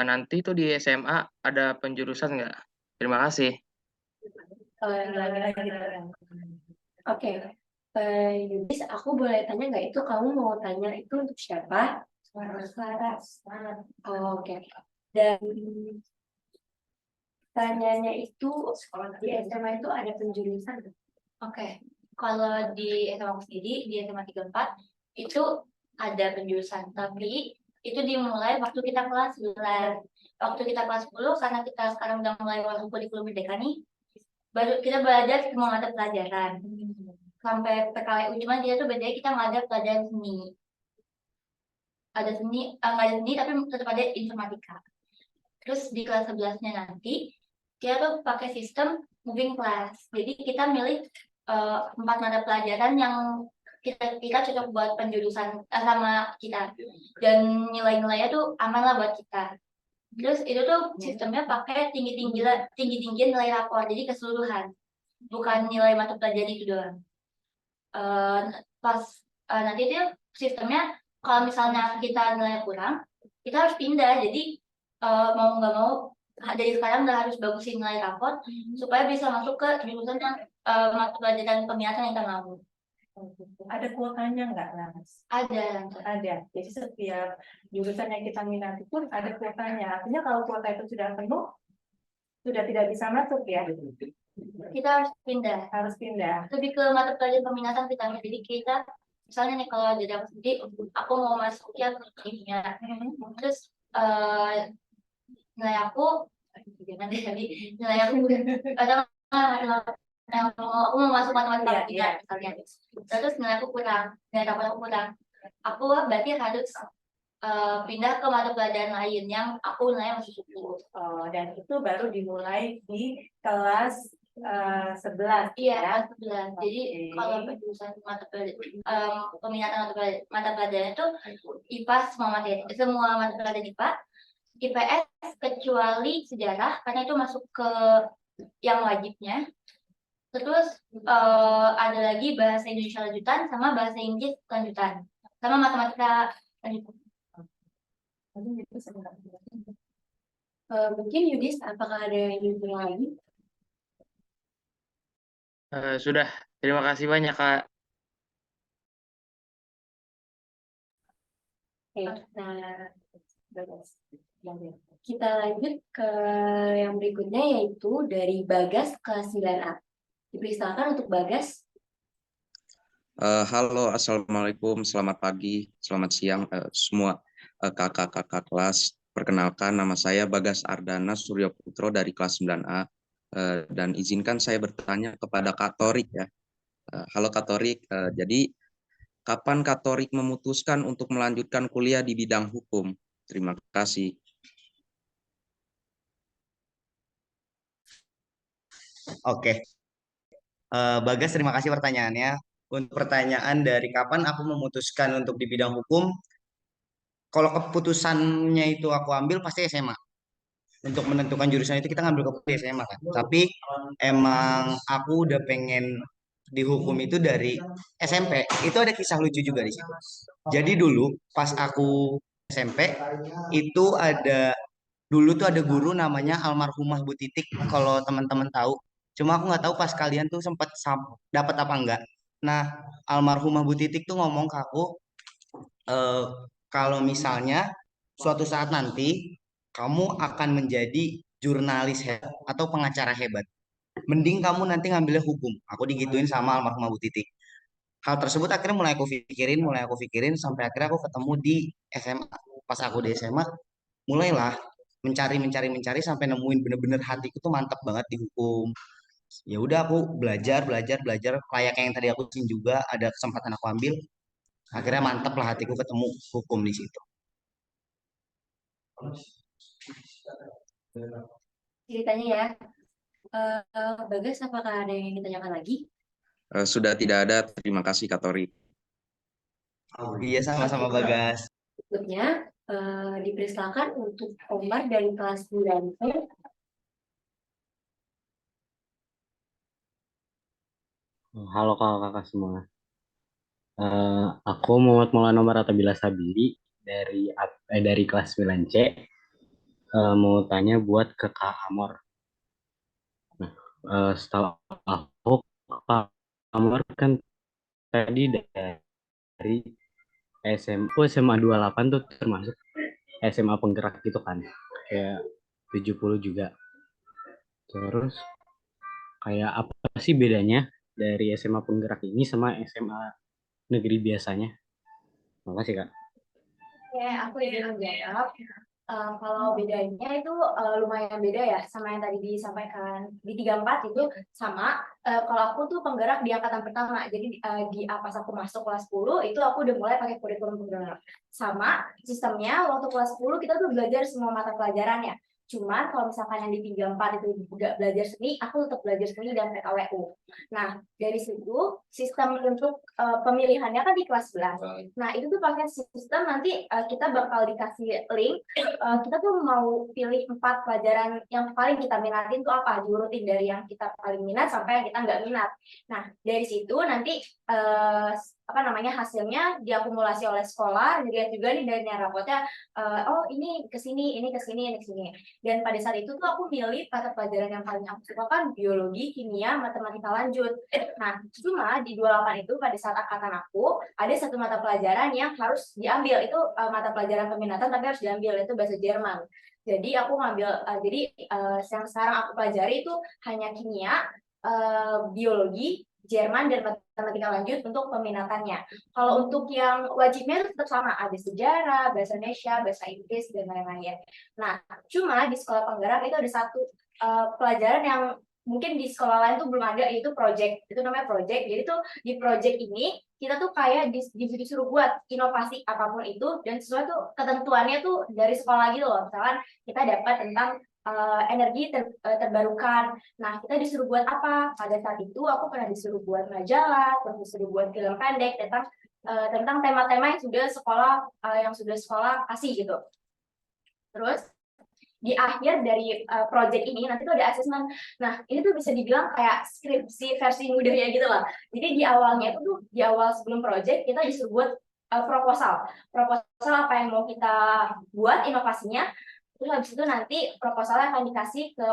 nanti tuh di SMA ada penjurusan nggak? Terima kasih. Oke. Yudis, aku boleh tanya nggak itu kamu mau tanya itu untuk siapa? Laras. Oke. Dan tanyanya itu di SMA itu ada penjurusan? Oke. Kalau di SMA aku sendiri, di SMA 34, itu ada penjurusan. Tapi itu dimulai waktu kita kelas 9. Waktu kita kelas 10, karena kita sekarang udah mulai masuk kurikulum merdeka nih, baru kita belajar semua mata pelajaran. Sampai PKWU, cuman dia tuh bedanya kita nggak ada pelajaran seni. Ada seni, nggak ada seni, tapi tetap ada informatika. Terus di kelas 11-nya nanti, dia tuh pakai sistem moving class. Jadi kita milih 4 mata pelajaran yang kita cocok buat penjurusan sama kita. Dan nilai-nilainya tuh aman lah buat kita. Terus itu tuh sistemnya pakai tinggi-tinggian nilai rapor, jadi keseluruhan. Bukan nilai mata pelajaran itu doang. Nanti itu sistemnya kalau misalnya kita nilai kurang, kita harus pindah. Jadi mau nggak mau dari sekarang udah harus bagusin nilai rapor supaya bisa masuk ke jurusan yang mata pelajaran peminatan yang kita mau. Ada kuotanya nggak, Las? Ada. Jadi setiap jurusan yang kita minati pun ada kuotanya. Artinya kalau kuota itu sudah penuh, sudah tidak bisa masuk ya. Kita harus pindah. Lebih ke mata pelajaran peminatan kita. Jadi kita misalnya nih kalau jadi aku sendiri, aku mau masuk ya ke kimia. Terus nilai aku aku mau masuk matematika misalnya. Terus nilai aku kurang, nilai rapor aku kurang. Aku berarti harus pindah ke mata pelajaran lain yang aku nilainya masih cukup. Dan itu baru dimulai di kelas 11. Iya, 11. Jadi kalau penjurusan mata pelajaran peminatan mata pelajaran itu IPA semua mata pelajaran IPA, IPS kecuali sejarah karena itu masuk ke yang wajibnya. Terus ada lagi bahasa Indonesia lanjutan sama bahasa Inggris lanjutan sama matematika lanjutan. Mungkin Yudis, apakah ada yang ingin bilang lagi? Sudah, terima kasih banyak Kak. Oke, nah, Bagas. Kita lanjut ke yang berikutnya yaitu dari Bagas kelas 9A. Dipersilakan untuk Bagas. Halo, Assalamualaikum, selamat pagi, selamat siang semua kakak-kakak kelas. Perkenalkan, nama saya Bagas Ardana Suryo Putro dari kelas 9A. Dan izinkan saya bertanya kepada Kak Torik ya. Halo Kak Torik, jadi kapan Kak Torik memutuskan untuk melanjutkan kuliah di bidang hukum? Terima kasih. Oke. Bagas, terima kasih pertanyaannya. Untuk pertanyaan dari kapan aku memutuskan untuk di bidang hukum, kalau keputusannya itu aku ambil pasti SMA. Untuk menentukan jurusan itu kita ngambil keputusan SMA kan. Tapi emang aku udah pengen di hukum itu dari SMP. Itu ada kisah lucu juga di situ. Jadi dulu pas aku SMP itu dulu tuh ada guru namanya almarhumah Bu Titik, kalau teman-teman tahu. Cuma aku nggak tahu pas kalian tuh sempat dapat apa enggak. Nah, almarhumah Bu Titik tuh ngomong ke aku, eh, kalau misalnya suatu saat nanti kamu akan menjadi jurnalis hebat atau pengacara hebat, mending kamu nanti ngambilnya hukum. Aku digituin sama almarhumah Bu Titik. Hal tersebut akhirnya mulai aku pikirin sampai akhirnya aku ketemu di SMA. Pas aku di SMA, mulailah mencari sampai nemuin bener-bener hatiku tuh mantap banget di hukum. Ya udah aku belajar kayak yang tadi aku sin juga ada kesempatan aku ambil, akhirnya mantap lah hatiku ketemu hukum di situ. Ceritanya ya. Bagas, apakah ada yang ingin ditanyakan lagi? Sudah tidak ada, terima kasih Kak Torik. Oh iya, sama-sama Bagas. Berikutnya, dipersilakan untuk Omar dari kelas 9. Halo kakak-kakak semua. Aku Muhammad Maulana Maratabila Sabili dari kelas 9C. Mau tanya buat ke Kak Amor. Nah, setahu aku Kak Amor kan tadi dari SMA 28 tuh termasuk SMA penggerak gitu kan. Kayak 70 juga. Terus kayak apa sih bedanya dari SMA penggerak ini sama SMA negeri biasanya? Makasih Kak. Oke, aku izin menjawab. Kalau bedanya itu lumayan beda ya sama yang tadi disampaikan di 34 itu sama. Kalau aku tuh penggerak di angkatan pertama, jadi pas aku masuk kelas 10 itu aku udah mulai pakai kurikulum penggerak. Sama sistemnya waktu kelas 10 kita tuh belajar semua mata pelajaran ya. Cuman kalau misalkan yang di 34 itu juga belajar seni, aku tetap belajar seni dan PKWU. Nah, dari situ sistem untuk pemilihannya kan di kelas 11. Nah, itu tuh pakai sistem nanti kita bakal dikasih link. Kita tuh mau pilih 4 pelajaran yang paling kita minatin tuh apa, diurutin dari yang kita paling minat sampai yang kita nggak minat. Nah, dari situ nanti hasilnya diakumulasi oleh sekolah, dilihat juga nih dari rapotnya, oh ini kesini, ini kesini, ini kesini. Dan pada saat itu tuh aku milih mata pelajaran yang paling aku suka kan biologi, kimia, matematika lanjut. Nah, cuma di 28 itu pada saat angkatan aku ada satu mata pelajaran yang harus diambil, itu mata pelajaran peminatan tapi harus diambil, itu bahasa Jerman. Jadi aku ngambil, yang sekarang aku pelajari itu hanya kimia, biologi, Jerman, dan matematika lanjut untuk peminatannya. Kalau untuk yang wajibnya itu tetap sama, ada sejarah, bahasa Indonesia, bahasa Inggris, dan lain-lain. Nah, cuma di sekolah penggerak itu ada satu pelajaran yang mungkin di sekolah lain tuh belum ada, yaitu project. Itu namanya project. Jadi tuh di project ini kita tuh kayak disuruh buat inovasi apapun itu, dan sesuai tuh ketentuannya tuh dari sekolah gitu loh. Misalkan kita dapat tentang energi terbarukan. Nah, kita disuruh buat apa? Pada saat itu aku pernah disuruh buat majalah, terus disuruh buat film pendek tentang tema-tema yang sudah sekolah kasih gitu. Terus di akhir dari project ini nanti tuh ada asesmen. Nah, ini tuh bisa dibilang kayak skripsi versi mudanya gitu lah. Jadi di awalnya itu tuh di awal sebelum project kita disuruh buat proposal. Proposal apa yang mau kita buat, inovasinya. Terus habis itu nanti proposalnya akan dikasih ke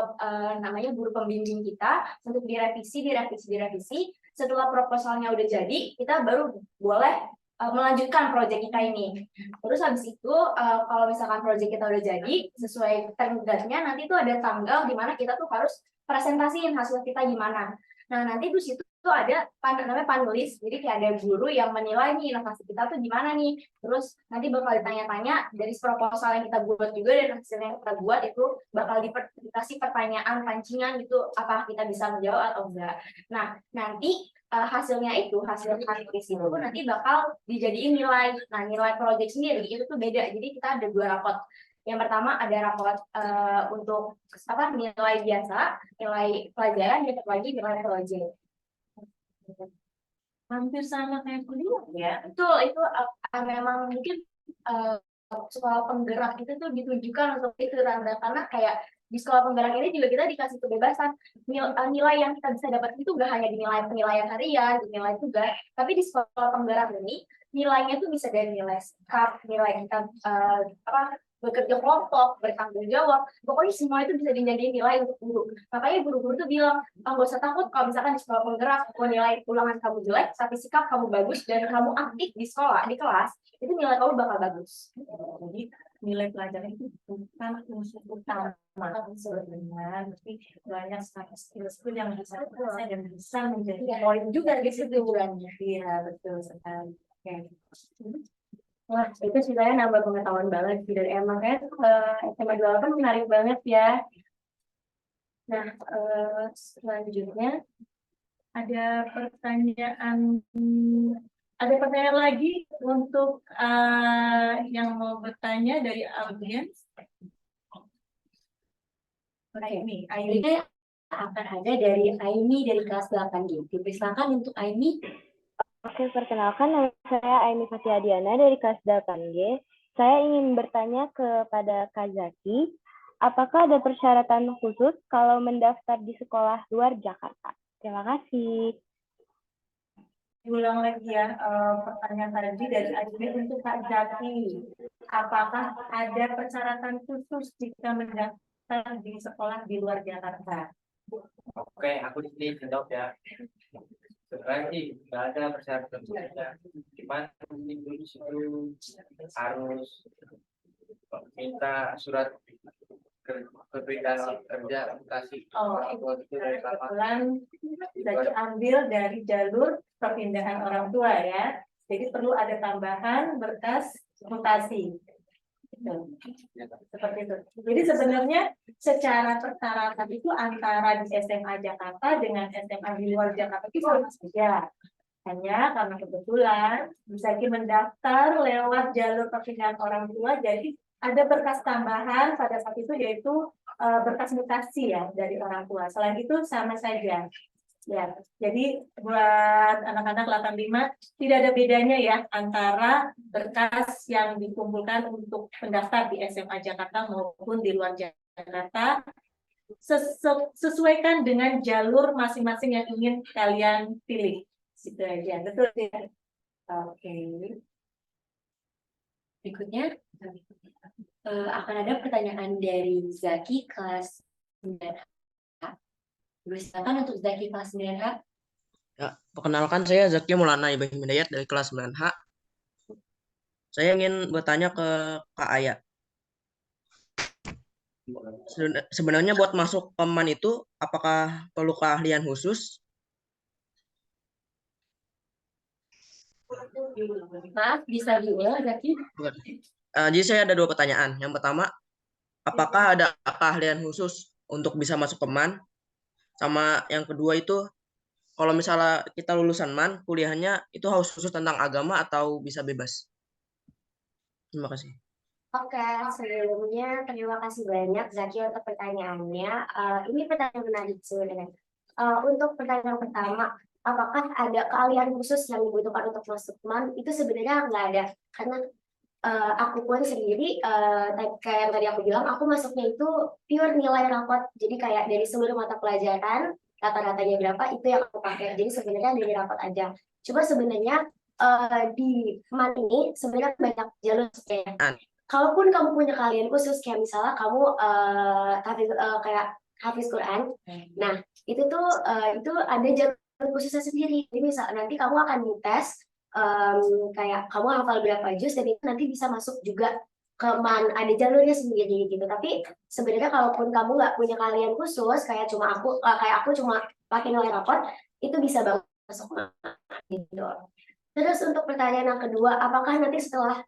namanya guru pembimbing kita untuk direvisi. Setelah proposalnya udah jadi, kita baru boleh melanjutkan proyek kita ini. Terus habis itu kalau misalkan proyek kita udah jadi sesuai tenggatnya, nanti tuh ada tanggal di mana kita tuh harus presentasiin hasil kita gimana. Nah, nanti di situ tuh ada namanya panelis, jadi kayak ada guru yang menilai nih inovasi kita tuh gimana nih. Terus nanti bakal ditanya-tanya dari proposal yang kita buat juga dan hasil yang kita buat itu bakal dikasih pertanyaan pancingan gitu, apa kita bisa menjawab atau enggak. Nah, nanti hasilnya itu, hasil panelis itu nanti bakal dijadiin nilai. Nah, nilai proyek sendiri itu tuh beda, jadi kita ada 2 rapot. Yang pertama ada rapot untuk nilai biasa, nilai pelajaran, dan satu lagi nilai proyek. Hampir sama kayak kuliah ya. Betul, itu memang mungkin sekolah penggerak itu tuh ditujukan untuk itu, Tanda, karena kayak di sekolah penggerak ini juga kita dikasih kebebasan. Nilai yang kita bisa dapat itu gak hanya dinilai penilaian harian, dinilai tugas, tapi di sekolah penggerak ini nilainya tuh bisa dari nilai SKAP, nilai kita bekerja kelompok, bertanggung jawab, pokoknya semua itu bisa dijadiin nilai untuk guru. Makanya guru-guru tuh bilang, nggak usah takut kalau misalkan di sekolah penggerak, kalau nilai ulangan kamu jelek, tapi sikap kamu bagus, dan kamu aktif di sekolah, di kelas, itu nilai kamu bakal bagus. Jadi nilai pelajaran itu bukan unsur utama sebenarnya, tapi banyak skill-skill yang bisa dan bisa menjadi poin juga di situ bulannya. Iya, betul sekali. Oke. Wah, itu ceritanya nambah pengetahuan banget sih, dan emang kan SMA 28 menarik banget ya. Nah, selanjutnya Ada pertanyaan lagi untuk yang mau bertanya dari audiens. Ini Aini. berikutnya akan ada dari Aini dari kelas 8G. Dipersilakan untuk Aini. Oke, perkenalkan nama saya Aini Fatia Diana dari kelas 8G. Saya ingin bertanya kepada Kak Zaki, apakah ada persyaratan khusus kalau mendaftar di sekolah luar Jakarta? Terima kasih. Ulang lagi ya pertanyaan tadi dari Aini untuk Kak Zaki. Apakah ada persyaratan khusus jika mendaftar di sekolah di luar Jakarta? Oke, aku di sini jawab ya. Sebenarnya sih nggak ada persyaratan khususnya. Cuman dulu itu harus minta surat perbedaan kerja aplikasi. Oh, itu kebetulan Zaki ambil dari jalur perpindahan orang tua ya. Jadi perlu ada tambahan berkas mutasi. Seperti itu. Jadi sebenarnya secara persyaratan itu antara di SMA Jakarta dengan SMA di luar Jakarta itu sama saja. Hanya karena kebetulan Zaki mendaftar lewat jalur perpindahan orang tua, jadi ada berkas tambahan pada saat itu yaitu berkas mutasi ya dari orang tua. Selain itu sama saja. Ya, jadi buat anak-anak 85 tidak ada bedanya ya antara berkas yang dikumpulkan untuk pendaftar di SMA Jakarta maupun di luar Jakarta. Sesuaikan dengan jalur masing-masing yang ingin kalian pilih. Situ aja, betul ya? Oke. Berikutnya akan ada pertanyaan dari Zaki kelas 9H. Silakan untuk Zaki kelas 9H. Ya, perkenalkan saya Zaki Maulana Ibrahim Hidayat dari kelas 9H. Saya ingin bertanya ke Kak Aya. Sebenarnya buat masuk ke MAN itu apakah perlu keahlian khusus? Maaf, bisa diulang Zaki? Jadi saya ada 2 pertanyaan. Yang pertama, apakah ada keahlian khusus untuk bisa masuk ke MAN? Sama yang kedua itu, kalau misalnya kita lulusan MAN, kuliahnya itu harus khusus tentang agama atau bisa bebas? Terima kasih. Oke, sebelumnya terima kasih banyak Zaki untuk pertanyaannya. Ini pertanyaan menarik sebenarnya. Untuk pertanyaan pertama, apakah ada keahlian khusus yang dibutuhkan untuk masuk MAN? Itu sebenarnya nggak ada, karena aku pun sendiri kayak yang tadi aku bilang, aku masuknya itu pure nilai rapot. Jadi kayak dari seluruh mata pelajaran rata-ratanya berapa itu yang aku pakai. Jadi sebenarnya dari rapot aja. Cuma sebenarnya di MAN ini sebenarnya banyak jalur kayak kalaupun kamu punya keahlian khusus kayak misalnya kamu kayak hafiz Quran, nah itu tuh itu ada jalur khususnya sendiri. Jadi misal nanti kamu akan dites kayak kamu hafal berapa juz dan itu nanti bisa masuk juga ke ada jalurnya sendiri gitu. Tapi sebenarnya kalaupun kamu nggak punya keahlian khusus kayak aku cuma pakai nilai rapor, itu bisa banget masuk gitu. Terus untuk pertanyaan yang kedua, apakah nanti setelah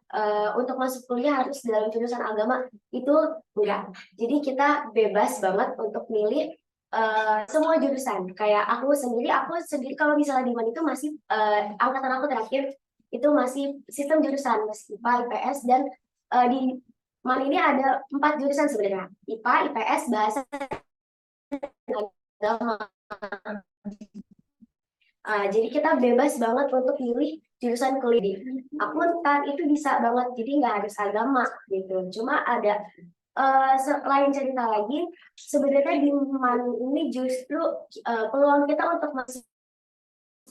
untuk masuk kuliah harus dalam jurusan agama? Itu enggak. Jadi kita bebas banget untuk milih semua jurusan. Kayak aku sendiri kalau misalnya di MAN itu masih angkatan aku terakhir itu masih sistem jurusan, masih IPA, IPS, dan di MAN ini ada 4 jurusan sebenarnya. IPA, IPS, bahasa, dan agama. Jadi kita bebas banget untuk pilih jurusan kuliah. Akuntan itu bisa banget, jadi nggak harus agama gitu. Cuma ada lain cerita lagi, sebenarnya di MAN ini justru peluang kita untuk masuk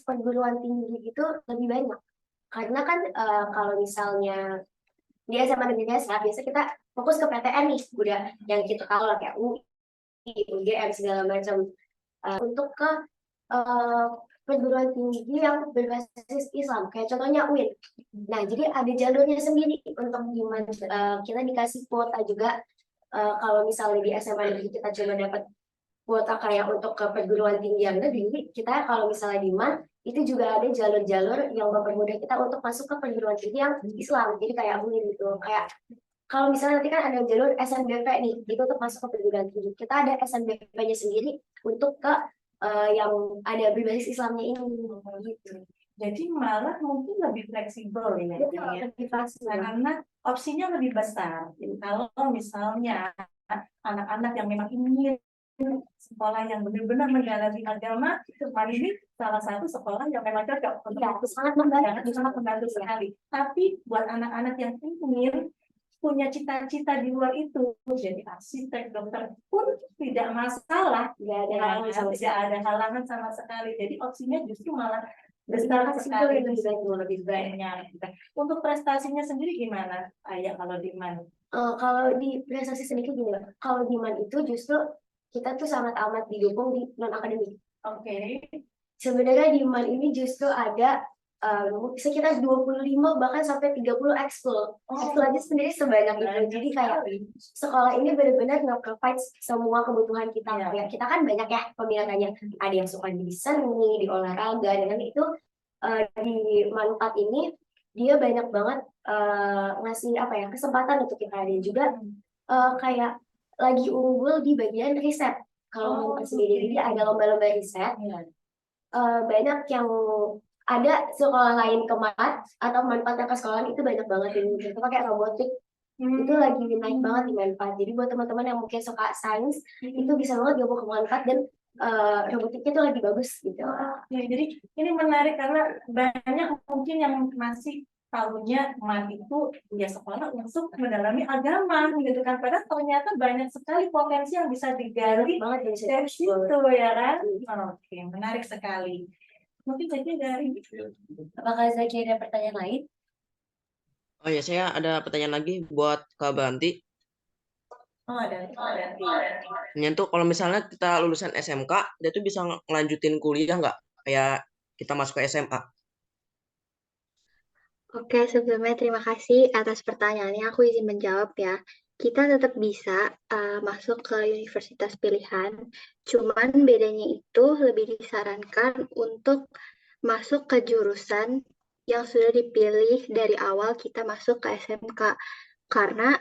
perguruan tinggi itu lebih banyak. Karena kan kalau misalnya di SMA Negeri Desa, biasa kita fokus ke PTN nih, udah yang kita tahu lah kayak UI, UGM segala macam. Untuk ke perguruan tinggi yang berbasis Islam, kayak contohnya UIN. Nah, jadi ada jalurnya sendiri untuk gimana kita dikasih kuota juga. Kalau misalnya di SMA negeri kita cuma dapat kuota kayak untuk ke perguruan tinggi yang negeri, kita kalau misalnya di MAN itu juga ada jalur-jalur yang mempermudah kita untuk masuk ke perguruan tinggi yang Islam. Jadi kayak UIN gitu, kayak kalau misalnya nanti kan ada jalur SNBP nih, itu untuk masuk ke perguruan tinggi. Kita ada SNBP-nya sendiri untuk ke yang ada berbasis Islamnya ini gitu. Jadi malah mungkin lebih fleksibel ya, Lebih fleksibel. karena opsinya lebih besar. Jadi kalau misalnya anak-anak yang memang ingin sekolah yang benar-benar mendalami agama, ini salah satu sekolah yang memang cocok untuk sangat membantu sekali. Tapi buat anak-anak yang ingin punya cita-cita di luar itu, jadi arsitek, dokter pun tidak masalah, tidak ada halangan sama sekali. Jadi opsinya justru malah besar sekali, lebih banyak. Untuk prestasinya sendiri gimana, Ayah, kalau di MAN? Kalau di prestasi sendiri gini, kalau di MAN itu justru kita tuh sangat amat didukung di non akademik. Oke. Sebenarnya di MAN ini justru ada sekitar 25 bahkan sampai 30 ekskul. Ekskul aja sendiri sebanyak itu. Jadi kayak sekolah ini benar-benar nge-provide semua kebutuhan kita. Ya, kita kan banyak ya peminatannya. Ada yang suka di seni, di olahraga, dan itu di manfaat ini dia banyak banget ngasih apa ya kesempatan untuk kita. Dan juga kayak lagi unggul di bagian riset. Kalau manfaat sendiri, jadi ada lomba-lomba riset. Banyak yang ada sekolah lain ke MAN atau manfaatnya ke sekolah itu banyak banget. Ini kita pakai robotik itu lagi naik banget di manfaat. Jadi buat teman-teman yang mungkin suka sains itu bisa banget gabung ke manfaat, dan robotiknya itu lagi bagus gitu. Ya, jadi ini menarik karena banyak mungkin yang masih tahunya MAN itu ya sekolah untuk mendalami agama gitu kan, padahal ternyata banyak sekali potensi yang bisa digali dari situ ya kan. Oke, menarik sekali. Mungkin saja dari Apakah Zaki ada pertanyaan lain? Oh ya, saya ada pertanyaan lagi buat Kak Banti. ada. Tuh kalau misalnya kita lulusan SMK, dia tuh bisa ngelanjutin kuliah nggak? Kayak kita masuk ke SMA. Oke, sebelumnya terima kasih atas pertanyaannya. Aku izin menjawab ya. Kita tetap bisa masuk ke universitas pilihan, cuman bedanya itu lebih disarankan untuk masuk ke jurusan yang sudah dipilih dari awal kita masuk ke SMK. Karena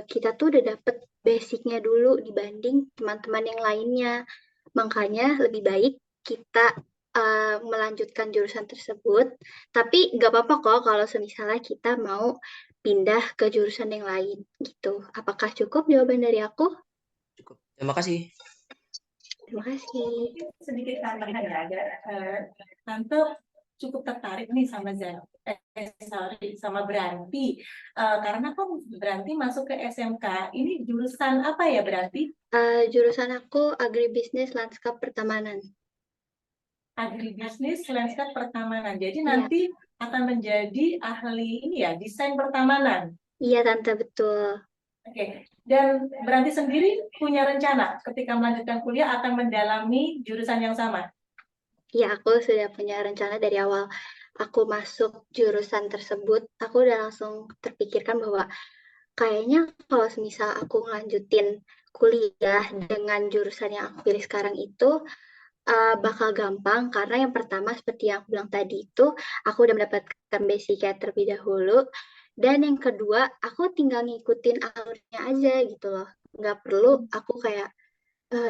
kita tuh udah dapet basicnya dulu dibanding teman-teman yang lainnya. Makanya lebih baik kita melanjutkan jurusan tersebut, tapi nggak apa-apa kok kalau misalnya kita mau pindah ke jurusan yang lain gitu. Apakah cukup jawaban dari aku? Cukup. Terima kasih. Terima kasih. Sedikit tambahan ya, Tante cukup tertarik nih sama sama Branti, karena kan Branti masuk ke SMK. Ini jurusan apa ya Branti? Jurusan aku agribisnis lanskap pertamanan. Agribisnis lanskap pertamanan. Jadi nanti akan menjadi ahli ini ya, desain pertamanan. Iya, Tante, betul. Oke, dan Beranti sendiri punya rencana ketika melanjutkan kuliah akan mendalami jurusan yang sama? Ya, aku sudah punya rencana dari awal aku masuk jurusan tersebut. Aku udah langsung terpikirkan bahwa kayaknya kalau semisal aku ngelanjutin kuliah dengan jurusan yang aku pilih sekarang itu bakal gampang karena yang pertama seperti yang aku bilang tadi itu aku udah mendapatkan basicnya terlebih dahulu dan yang kedua aku tinggal ngikutin alurnya aja gitu loh, nggak perlu aku kayak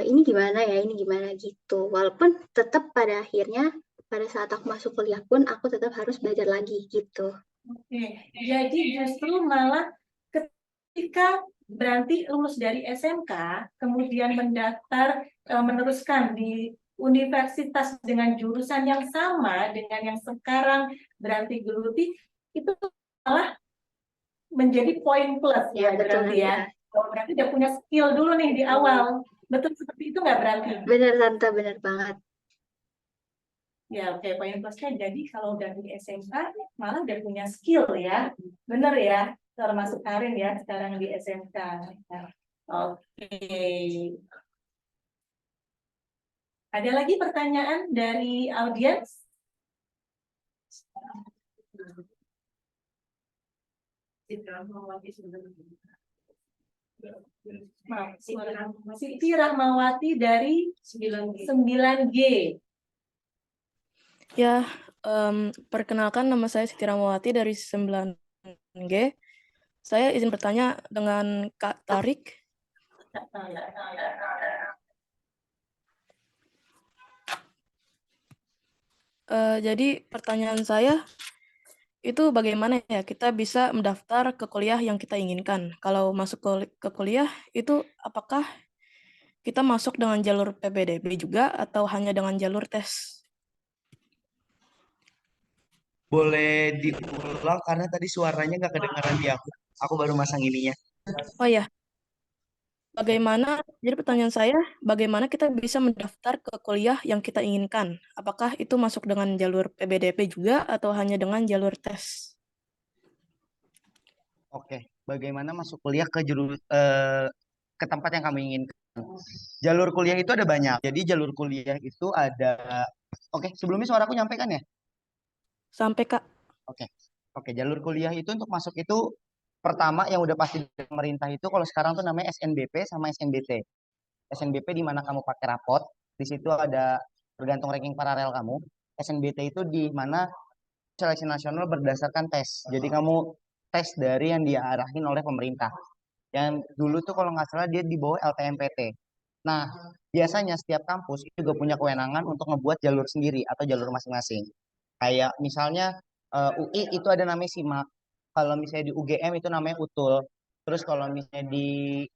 ini gimana ya, ini gimana gitu. Walaupun tetap pada akhirnya pada saat aku masuk kuliah pun aku tetap harus belajar lagi gitu. Oke, jadi justru malah ketika Beranti lulus dari SMK, kemudian mendaftar meneruskan di universitas dengan jurusan yang sama dengan yang sekarang Beranti geluti, itu malah menjadi poin plus ya betul, berarti ya. Oh, berarti udah punya skill dulu nih di awal. Betul seperti itu nggak berarti? Bener Tante, bener banget. Ya, oke, poin plusnya jadi kalau udah di SMK malah udah punya skill ya. Bener ya, termasuk Karin ya sekarang di SMK. Oke. Ada lagi pertanyaan dari audiens? Siti Rahmawati dari 9G. Ya, perkenalkan nama saya Siti Ramawati dari 9G. Saya izin bertanya dengan Kak Tarik. Jadi pertanyaan saya itu bagaimana ya kita bisa mendaftar ke kuliah yang kita inginkan? Kalau masuk ke kuliah itu apakah kita masuk dengan jalur PPDB juga atau hanya dengan jalur tes? Boleh diulang karena tadi suaranya nggak kedengaran di aku. Aku baru masang ininya. Oh ya, jadi pertanyaan saya, bagaimana kita bisa mendaftar ke kuliah yang kita inginkan? Apakah itu masuk dengan jalur PBDP juga atau hanya dengan jalur tes? Oke, bagaimana masuk kuliah ke tempat yang kamu inginkan? Jalur kuliah itu ada banyak. Jadi jalur kuliah itu ada. Oke, sebelumnya suaraku nyampe kan ya? Sampai Kak. Oke. Oke, jalur kuliah itu untuk masuk itu pertama yang udah pasti dari pemerintah itu kalau sekarang tuh namanya SNBP sama SNBT. SNBP di mana kamu pakai rapot, di situ ada bergantung ranking paralel kamu. SNBT itu di mana seleksi nasional berdasarkan tes. Jadi kamu tes dari yang diarahin oleh pemerintah. Yang dulu tuh kalau nggak salah dia di bawah LTMPT. Nah, biasanya setiap kampus itu juga punya kewenangan untuk ngebuat jalur sendiri atau jalur masing-masing. Kayak misalnya UI itu ada namanya SIMAK. Kalau misalnya di UGM itu namanya UTUL. Terus kalau misalnya di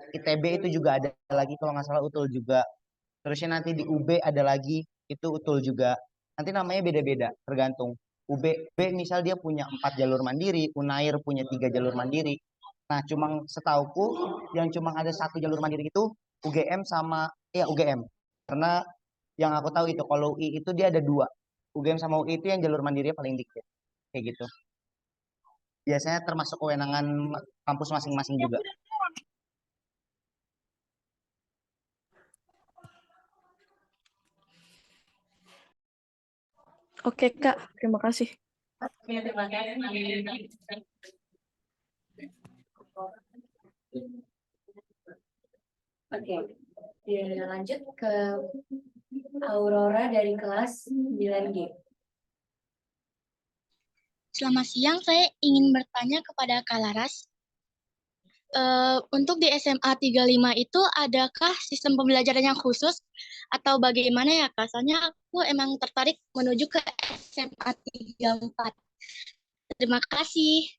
ITB itu juga ada lagi kalau nggak salah UTUL juga. Terusnya nanti di UB ada lagi itu UTUL juga. Nanti namanya beda-beda tergantung. UB misal dia punya 4 jalur mandiri, UNAIR punya 3 jalur mandiri. Nah, cuma setauku yang cuma ada satu jalur mandiri itu UGM sama UGM. Karena yang aku tahu itu kalau UI itu dia ada dua. UGM sama UI itu yang jalur mandirinya paling dikit. Kayak gitu. Biasanya termasuk kewenangan kampus masing-masing juga. Oke Kak, terima kasih. Ya, terima kasih. Oke, lanjut ke Aurora dari kelas 9G. Selamat siang, saya ingin bertanya kepada Kak Laras. Untuk di SMA 35 itu adakah sistem pembelajaran yang khusus atau bagaimana ya Kak? Soalnya aku emang tertarik menuju ke SMA 34. Terima kasih.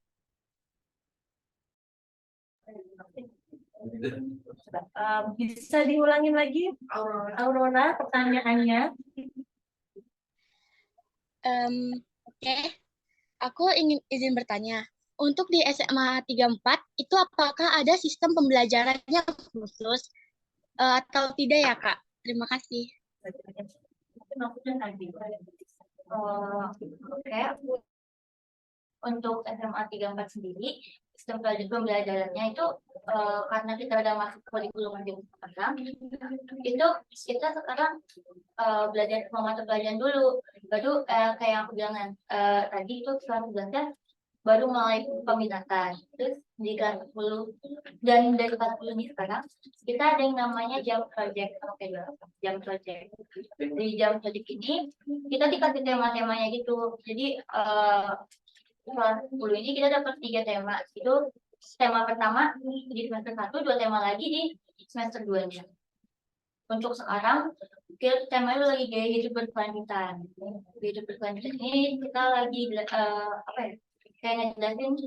Bisa diulangin lagi Aurora pertanyaannya? Oke. Aku ingin izin bertanya, untuk di SMA 34 itu apakah ada sistem pembelajarannya khusus atau tidak ya Kak? Terima kasih. Oke, untuk SMA 34 sendiri sistem pembelajarannya itu karena kita udah masuk kurikulum yang sekarang, itu kita sekarang belajar mata pelajaran dulu, baru kayak yang aku bilang tadi itu kelas 11 baru mulai peminatan. Terus di kelas 10 dan dari kelas 10 ini sekarang kita ada yang namanya jam project. Oke, jam project. Di jam project ini kita dikasih tema-temanya gitu. Jadi kelas 10 ini kita dapat 3 tema. Itu tema pertama di semester 1, 2 tema lagi di semester 2-nya. Untuk sekarang temanya lagi gaya hidup berkelanjutan. Gaya hidup berkelanjutan ini kita lagi kayak ngejelasin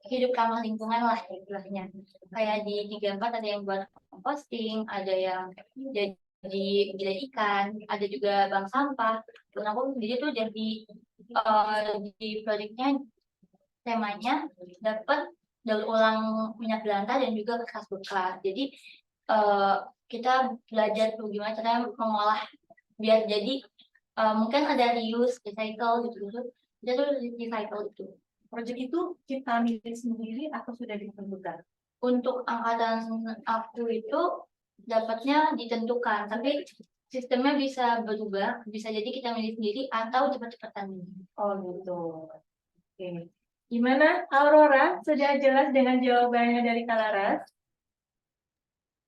hidup ramah lingkungan lah istilahnya. Kayak di 34 ada yang buat composting, ada yang jadi gila ikan, ada juga bank sampah. Dan aku jadi tuh jadi di proyeknya temanya dapat daur ulang minyak belanta dan juga bekas-bekas. Jadi kita belajar tuh gimana caranya mengolah biar jadi mungkin ada reuse, recycle gitu. Kita tuh recycle itu. Proyek itu kita milih sendiri atau sudah ditentukan? Untuk angkatan aku itu dapatnya ditentukan, tapi sistemnya bisa berubah, bisa jadi kita milih sendiri atau cepat-cepatan. Oh gitu. Oke. Gimana Aurora? Sudah jelas dengan jawabannya dari Kak Laras?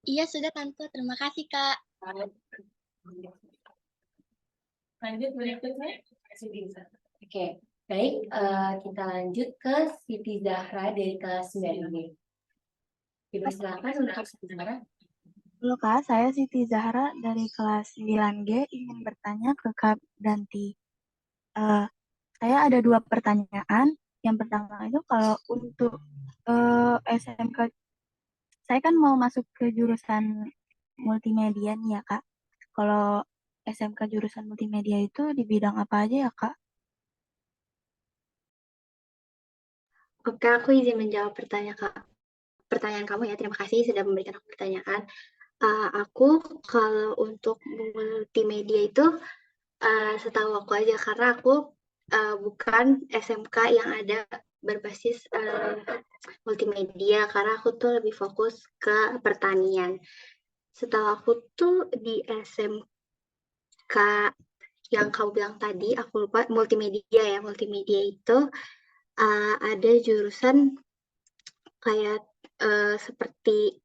Iya, sudah Tante. Terima kasih, Kak. Lanjut berikutnya. Oke, baik. Kita lanjut ke Siti Zahra dari kelas 9B. Dipersilakan untuk Siti Zahra. Halo Kak, saya Siti Zahra dari kelas 9G ingin bertanya ke Kak Danti. Saya ada 2 pertanyaan. Yang pertama itu kalau untuk SMK, saya kan mau masuk ke jurusan multimedia nih ya Kak. Kalau SMK jurusan multimedia itu di bidang apa aja ya Kak? Oke, aku izin menjawab pertanyaan kamu ya. Terima kasih sudah memberikan aku pertanyaan. Aku kalau untuk multimedia itu setahu aku aja karena aku bukan SMK yang ada berbasis multimedia karena aku tuh lebih fokus ke pertanian. Setahu aku tuh di SMK yang kamu bilang tadi, aku lupa, multimedia ya. Multimedia itu ada jurusan kayak seperti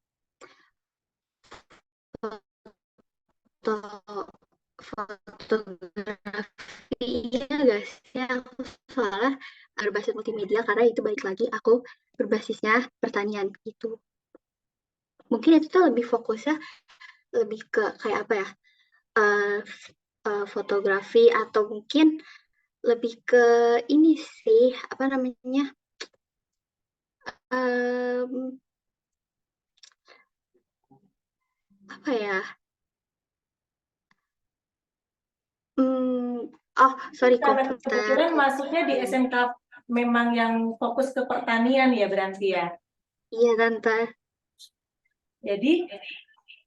fotografi, iya gak sih? Aku soalnya berbasis multimedia karena itu balik lagi aku berbasisnya pertanian gitu. Mungkin itu tuh lebih fokusnya lebih ke kayak apa ya, fotografi atau mungkin lebih ke ini sih, apa namanya, apa ya, sorry, Karena komputer. kebetulan masuknya di SMK memang yang fokus ke pertanian ya berarti ya? Iya Tante. Jadi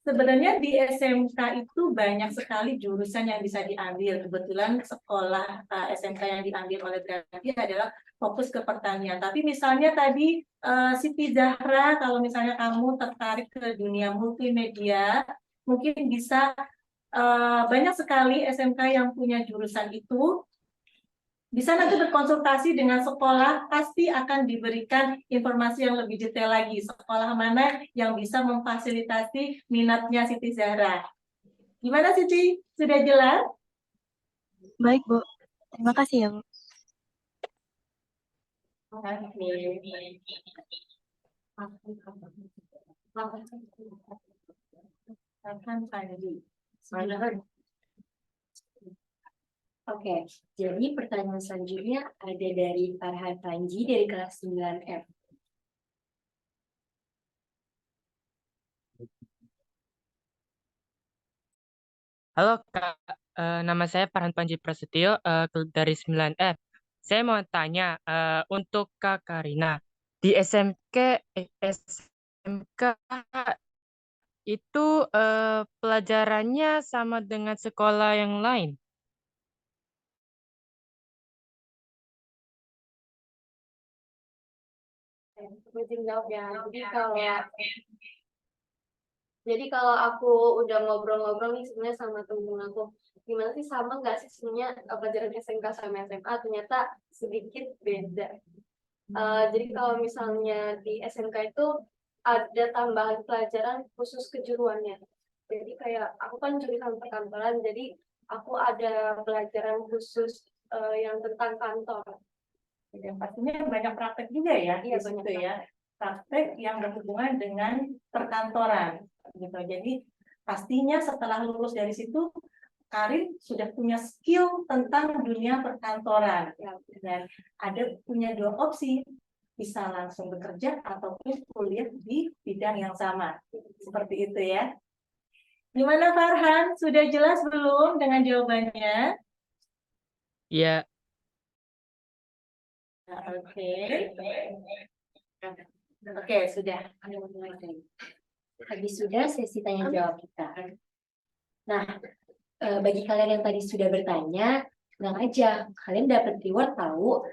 sebenarnya di SMK itu banyak sekali jurusan yang bisa diambil. Kebetulan sekolah SMK yang diambil oleh Berarti adalah fokus ke pertanian. Tapi misalnya tadi Siti Zahra, kalau misalnya kamu tertarik ke dunia multimedia, mungkin bisa banyak sekali SMK yang punya jurusan itu. Bisa nanti berkonsultasi dengan sekolah, pasti akan diberikan informasi yang lebih detail lagi. Sekolah mana yang bisa memfasilitasi minatnya Siti Zahra. Gimana Siti? Sudah jelas? Baik Bu, terima kasih ya Bu. Oke, jadi pertanyaan selanjutnya ada dari Farhan Panji dari kelas 9F. Halo Kak, nama saya Farhan Panji Prasetyo dari 9F. Saya mau tanya untuk Kak Karina, di SMK itu pelajarannya sama dengan sekolah yang lain? izin jawab ya. Jadi kalau aku udah ngobrol-ngobrol nih sebenarnya sama temen aku, gimana sih sama nggak sih sebenarnya pelajaran SMK sama SMA? Ternyata sedikit beda. Jadi kalau misalnya di SMK itu ada tambahan pelajaran khusus kejuruannya. Jadi kayak aku kan jurusan perkantoran, jadi aku ada pelajaran khusus yang tentang kantor. Dan pastinya banyak praktek juga ya di Iya, situ banyak ya. Praktek yang berhubungan dengan perkantoran gitu. Jadi pastinya setelah lulus dari situ Karin sudah punya skill tentang dunia perkantoran. Dan ada punya dua opsi, bisa langsung bekerja ataupun kuliah di bidang yang sama. Seperti itu ya. Gimana Farhan? Sudah jelas belum dengan jawabannya? Iya, Oke. Oke, sudah. Habis sudah sesi tanya jawab kita. Nah, bagi kalian yang tadi sudah bertanya, tenang aja, kalian dapat reward tahu.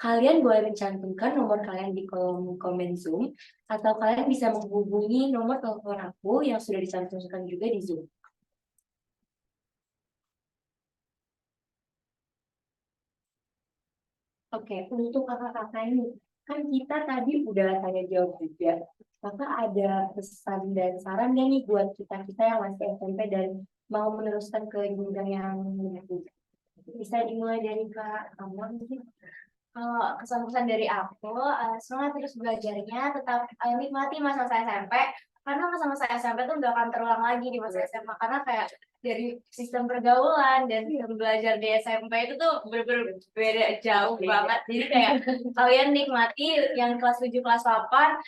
Kalian boleh mencantumkan nomor kalian di kolom komen Zoom, atau kalian bisa menghubungi nomor telepon aku yang sudah dicantumkan juga di Zoom. Oke, untuk kakak-kakak ini, kan kita tadi udah tanya jawab juga. Kakak ada pesan dan saran nggak nih buat kita-kita yang masih SMP dan mau meneruskan ke jenjang yang lebih? Bisa dimulai dari Kak Amor mungkin? Kalau kesan-kesan dari aku, semangat terus belajarnya, tetap nikmati masa-masa SMP, karena masa-masa SMP tuh nggak akan terulang lagi di masa SMA, karena kayak dari sistem pergaulan dan sistem belajar di SMP itu tuh bener-bener beda jauh banget. Jadi kayak kalian nikmati yang kelas 7, kelas 8,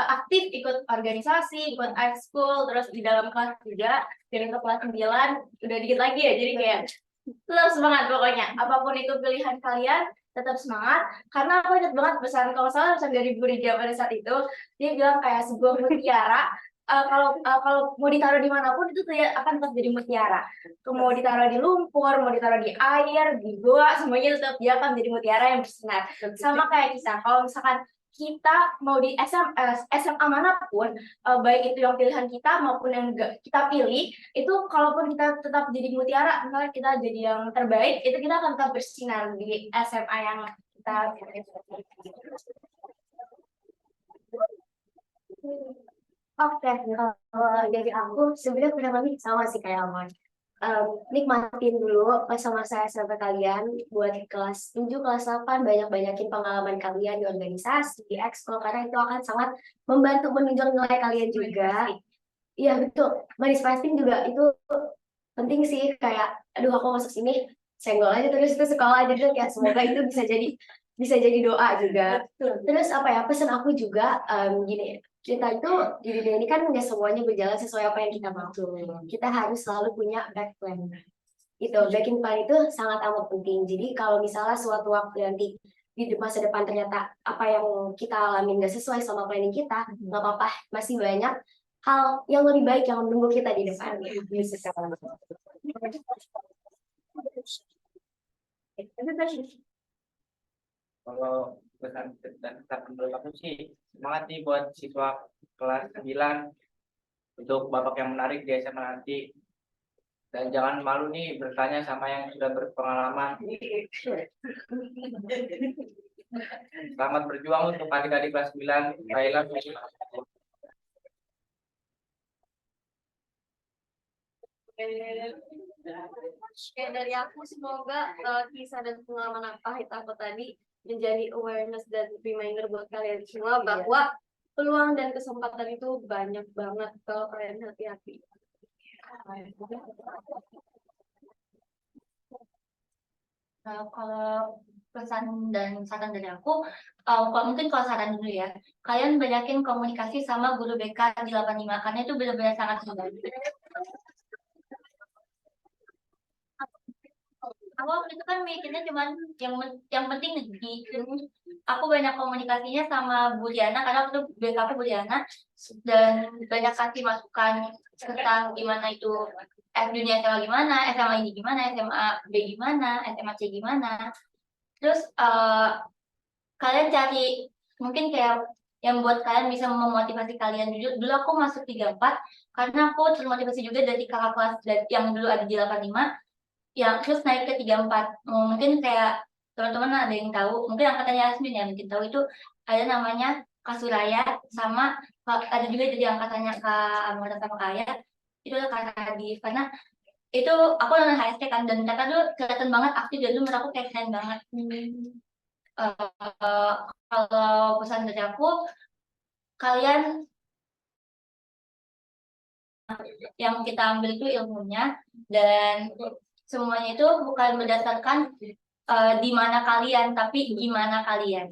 aktif ikut organisasi, ikut ekskul, terus di dalam kelas juga, dan untuk kelas 9 udah dikit lagi ya, jadi kayak tetap semangat pokoknya. Apapun itu pilihan kalian, tetap semangat. Karena aku ingat banget pesan, kalau salah pesan dari Bu Ridya pada saat itu, dia bilang kayak sebuah mutiara, kalau mau ditaruh dimanapun itu akan tetap jadi mutiara. Mau ditaruh di lumpur, mau ditaruh di air, di goa, semuanya tetap dia akan jadi mutiara yang bersinar. Sama kayak kisah, kalau misalkan kita mau di SMA manapun, baik itu yang pilihan kita maupun yang enggak kita pilih, itu kalaupun kita tetap jadi mutiara, misalnya kita jadi yang terbaik, itu kita akan tetap bersinar di SMA yang kita. Oke, kalau dari aku sebenarnya kurang lebih sama sih kayak Amon. Nikmatin dulu masa-masa SMP kalian buat kelas 7, kelas 8, banyak-banyakin pengalaman kalian di organisasi, di ekskul, karena itu akan sangat membantu menunjang nilai kalian juga. Iya betul, manifesting juga itu penting sih, kayak aduh aku masuk sini senggol aja terus itu sekolah aja dulu, kayak semoga itu bisa jadi doa juga. Terus apa ya, pesan aku juga gini, kita itu di dunia ini kan nggak semuanya berjalan sesuai apa yang kita mau. Kita harus selalu punya back plan. Itu backing plan itu sangat amat penting. Jadi kalau misalnya suatu waktu nanti di masa depan ternyata apa yang kita alami nggak sesuai sama planning kita, nggak apa-apa, masih banyak hal yang lebih baik yang menunggu kita di depan. Kalau pesan dan pesan menurut aku sih, semangat nih buat siswa kelas 9 untuk babak yang menarik di SMA nanti. Dan jangan malu nih bertanya sama yang sudah berpengalaman. Selamat berjuang untuk adik-adik kelas 9. Kailah. Oke, dari aku semoga kisah dan pengalaman pahit aku tadi menjadi awareness dan reminder buat kalian semua bahwa peluang dan kesempatan itu banyak banget kalau kalian hati-hati. Kalau pesan dan saran dari aku, mungkin kalau saran dulu ya, kalian banyakin komunikasi sama guru BK di 85, karena itu benar-benar sangat membantu. Aku waktu itu kan mikirnya cuman yang penting negeri. Aku banyak komunikasinya sama Bu Diana, karena waktu itu BK aku Bu Diana, dan banyak kasih masukan tentang gimana itu dunia SMA gimana, SMA ini gimana, SMA B gimana, SMA C gimana. Terus kalian cari mungkin kayak yang buat kalian bisa memotivasi kalian. Dulu aku masuk 34 karena aku termotivasi juga dari kakak kelas yang dulu ada di 85 yang terus naik ke 34. Mungkin kayak teman-teman ada yang tahu, mungkin angkatannya Yasmin ya mungkin tahu itu ada namanya Kak Suraya sama ada juga jadi angkatannya Kak Amanda sama Kak Aya, itu ada Kak Radif. Karena itu aku nonton HST kan dan mereka tuh kelihatan banget aktif dan menurut aku kayak keren banget. Kalau pesan dari aku, kalian yang kita ambil itu ilmunya dan semuanya itu bukan berdasarkan di mana kalian, tapi gimana kalian.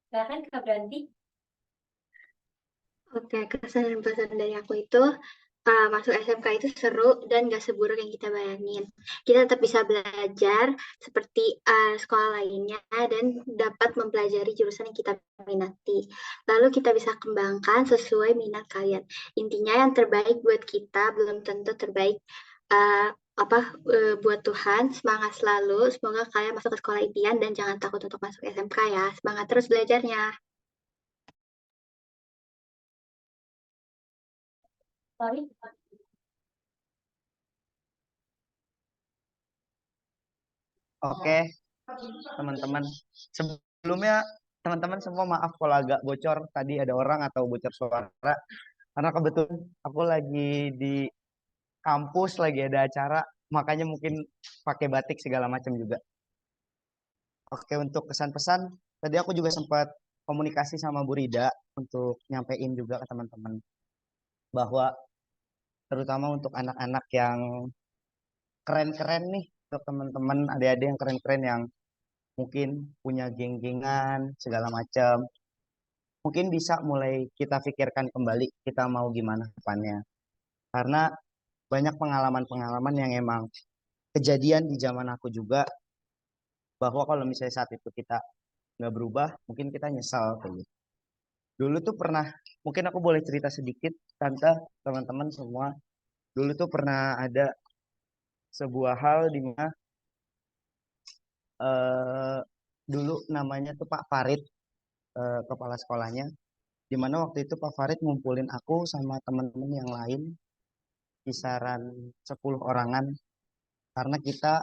Silakan Kak Branti. Oke, kesan dan pesan dari aku itu masuk SMK itu seru dan gak seburuk yang kita bayangin. Kita tetap bisa belajar seperti sekolah lainnya dan dapat mempelajari jurusan yang kita minati. Lalu kita bisa kembangkan sesuai minat kalian. Intinya yang terbaik buat kita belum tentu terbaik buat Tuhan. Semangat selalu. Semoga kalian masuk ke sekolah impian dan jangan takut untuk masuk SMK ya. Semangat terus belajarnya. Oke, teman-teman. Sebelumnya, teman-teman semua maaf kalau agak bocor. Tadi ada orang atau bocor suara. Karena kebetulan aku lagi di kampus, lagi ada acara. Makanya mungkin pakai batik segala macam juga. Oke, untuk kesan-pesan. Tadi aku juga sempat komunikasi sama Bu Rida untuk nyampein juga ke teman-teman. Bahwa terutama untuk anak-anak yang keren-keren nih. Untuk teman-teman adik-adik yang keren-keren yang mungkin punya geng-gengan segala macam, mungkin bisa mulai kita pikirkan kembali kita mau gimana depannya, karena banyak pengalaman-pengalaman yang emang kejadian di zaman aku juga, bahwa kalau misalnya saat itu kita nggak berubah mungkin kita nyesal kayak gitu. Dulu tuh pernah, mungkin aku boleh cerita sedikit tante, teman-teman semua. Dulu tuh pernah ada sebuah hal di mana eh, dulu namanya tuh Pak Farid, kepala sekolahnya, di mana waktu itu Pak Farid ngumpulin aku sama teman-teman yang lain kisaran 10 orangan karena kita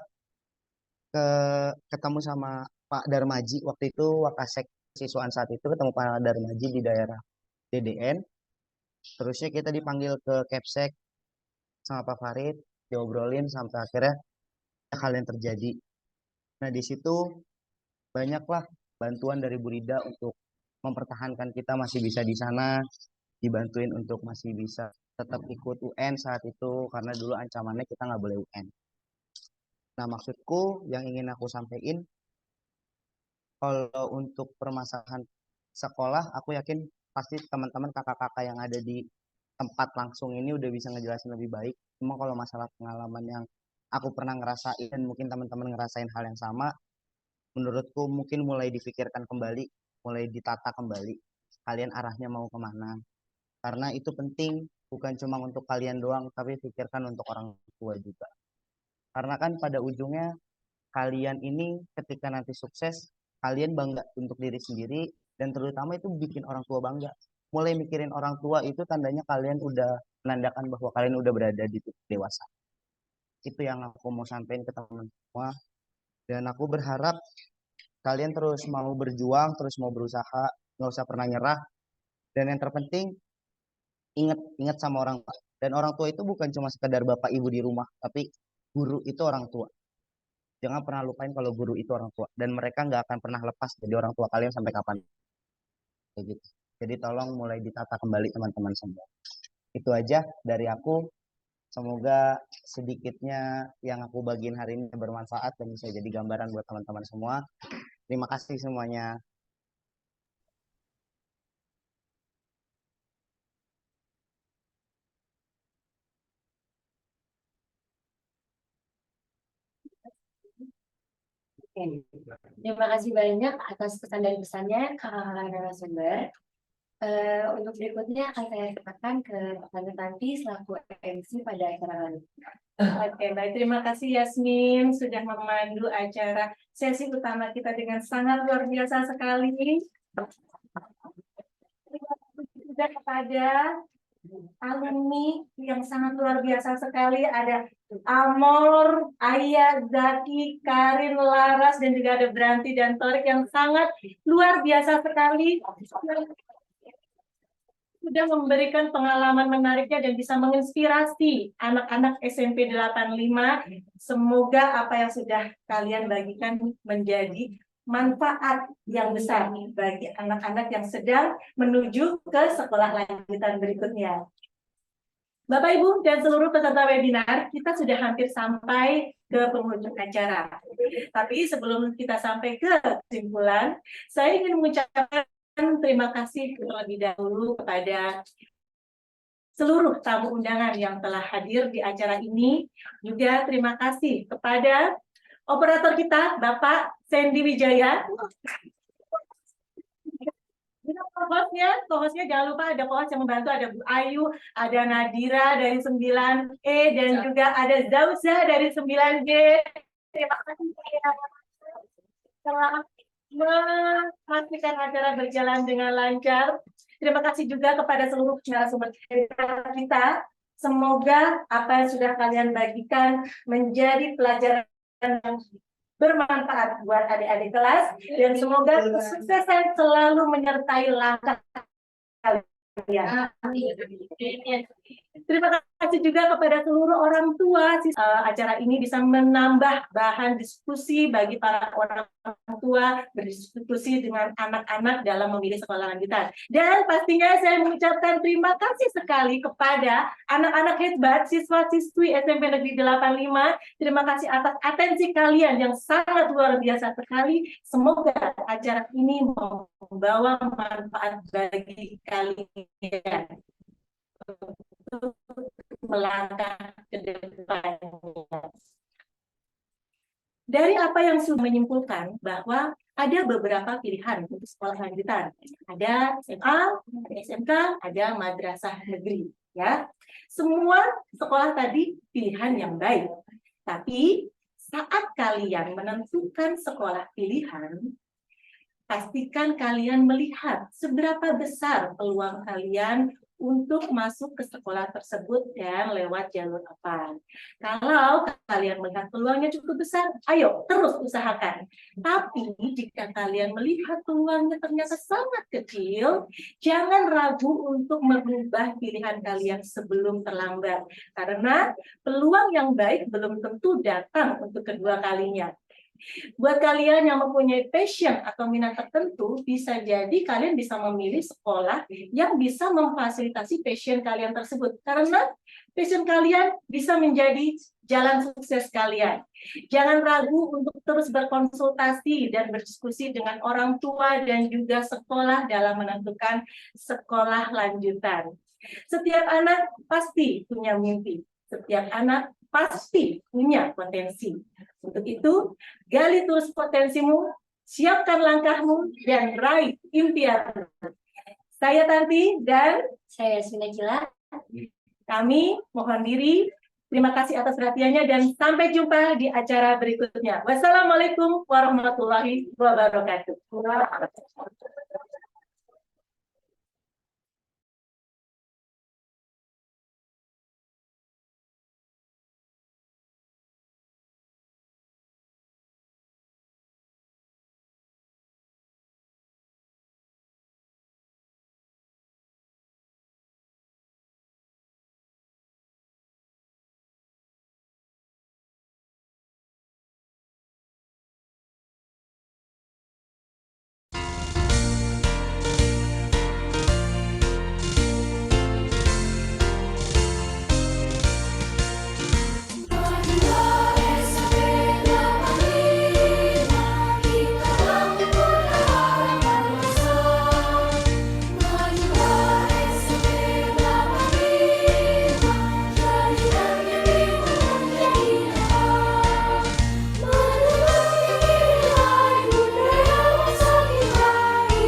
ke ketemu sama Pak Darmaji. Waktu itu Wakasek siswaan saat itu ketemu Pak Darmaji di daerah DDN. Terusnya kita dipanggil ke Kepsek sama Pak Farid, diobrolin sampai akhirnya hal yang terjadi. Nah, di situ banyaklah bantuan dari Bu Rida untuk mempertahankan kita masih bisa di sana, dibantuin untuk masih bisa tetap ikut UN saat itu karena dulu ancamannya kita nggak boleh UN. Nah, maksudku yang ingin aku sampaikan, kalau untuk permasalahan sekolah, aku yakin pasti teman-teman kakak-kakak yang ada di tempat langsung ini udah bisa ngejelasin lebih baik. Cuma kalau masalah pengalaman yang aku pernah ngerasain dan mungkin teman-teman ngerasain hal yang sama, menurutku mungkin mulai difikirkan kembali, mulai ditata kembali. Kalian arahnya mau kemana? Karena itu penting, bukan cuma untuk kalian doang, tapi pikirkan untuk orang tua juga. Karena kan pada ujungnya kalian ini ketika nanti sukses, kalian bangga untuk diri sendiri dan terutama itu bikin orang tua bangga. Mulai mikirin orang tua itu tandanya kalian udah menandakan bahwa kalian udah berada di titik dewasa. Itu yang aku mau sampaikan ke teman semua. Dan aku berharap kalian terus mau berjuang, terus mau berusaha, nggak usah pernah nyerah. Dan yang terpenting, ingat sama orang tua. Dan orang tua itu bukan cuma sekedar bapak ibu di rumah, tapi guru itu orang tua. Jangan pernah lupain kalau guru itu orang tua. Dan mereka nggak akan pernah lepas jadi orang tua kalian sampai kapan. Kayak gitu. Jadi tolong mulai ditata kembali teman-teman semua. Itu aja dari aku. Semoga sedikitnya yang aku bagiin hari ini bermanfaat dan bisa jadi gambaran buat teman-teman semua. Terima kasih semuanya. Oke. Terima kasih banyak atas pesan dan pesannya kakak-kakak narasumber. Untuk berikutnya akan saya katakan ke Tante Tanti selaku MC pada acara kali ini. Oke, baik. Terima kasih Yasmin sudah memandu acara sesi utama kita dengan sangat luar biasa sekali. Terima kasih juga kepada alumni yang sangat luar biasa sekali. Ada Amor, Ayah, Zaki, Karin, Laras, dan juga ada Branti dan Torik yang sangat luar biasa sekali. Sudah memberikan pengalaman menariknya dan bisa menginspirasi anak-anak SMP 85. Semoga apa yang sudah kalian bagikan menjadi manfaat yang besar bagi anak-anak yang sedang menuju ke sekolah lanjutan berikutnya. Bapak, Ibu, dan seluruh peserta webinar, kita sudah hampir sampai ke penghujung acara. Tapi sebelum kita sampai ke kesimpulan, saya ingin mengucapkan terima kasih terlebih dahulu kepada seluruh tamu undangan yang telah hadir di acara ini. Juga terima kasih kepada operator kita, Bapak Sandy Wijaya. Co-hostnya jangan lupa ada co-host yang membantu, ada Bu Ayu, ada Nadira dari 9E, dan juga ada Zauza dari 9G. Terima kasih telah memastikan acara berjalan dengan lancar. Terima kasih juga kepada seluruh narasumber kita. Semoga apa yang sudah kalian bagikan menjadi pelajaran yang bermanfaat buat adik-adik kelas, dan semoga kesuksesan selalu menyertai langkah kalian. Terima kasih juga kepada seluruh orang tua. Acara ini bisa menambah bahan diskusi bagi para orang tua berdiskusi dengan anak-anak dalam memilih sekolah lanjutan. Dan pastinya saya mengucapkan terima kasih sekali kepada anak-anak hebat siswa-siswi SMP Negeri 85. Terima kasih atas atensi kalian yang sangat luar biasa sekali. Semoga acara ini membawa manfaat bagi kalian untuk melangkah ke depannya. Dari apa yang sudah menyimpulkan bahwa ada beberapa pilihan untuk sekolah lanjutan. Ada SMA, ada SMK, ada madrasah negeri. Ya, semua sekolah tadi pilihan yang baik. Tapi saat kalian menentukan sekolah pilihan, pastikan kalian melihat seberapa besar peluang kalian untuk masuk ke sekolah tersebut dan lewat jalur apa. Kalau kalian melihat peluangnya cukup besar, ayo terus usahakan. Tapi jika kalian melihat peluangnya ternyata sangat kecil, jangan ragu untuk merubah pilihan kalian sebelum terlambat. Karena peluang yang baik belum tentu datang untuk kedua kalinya. Buat kalian yang mempunyai passion atau minat tertentu, bisa jadi kalian bisa memilih sekolah yang bisa memfasilitasi passion kalian tersebut. Karena passion kalian bisa menjadi jalan sukses kalian. Jangan ragu untuk terus berkonsultasi dan berdiskusi dengan orang tua dan juga sekolah dalam menentukan sekolah lanjutan. Setiap anak pasti punya mimpi. Setiap anak pasti punya potensi. Untuk itu, gali terus potensimu, siapkan langkahmu, dan raih impianmu. Saya Tanti dan saya Yasmin Najila. Kami mohon diri. Terima kasih atas perhatiannya dan sampai jumpa di acara berikutnya. Wassalamualaikum warahmatullahi wabarakatuh.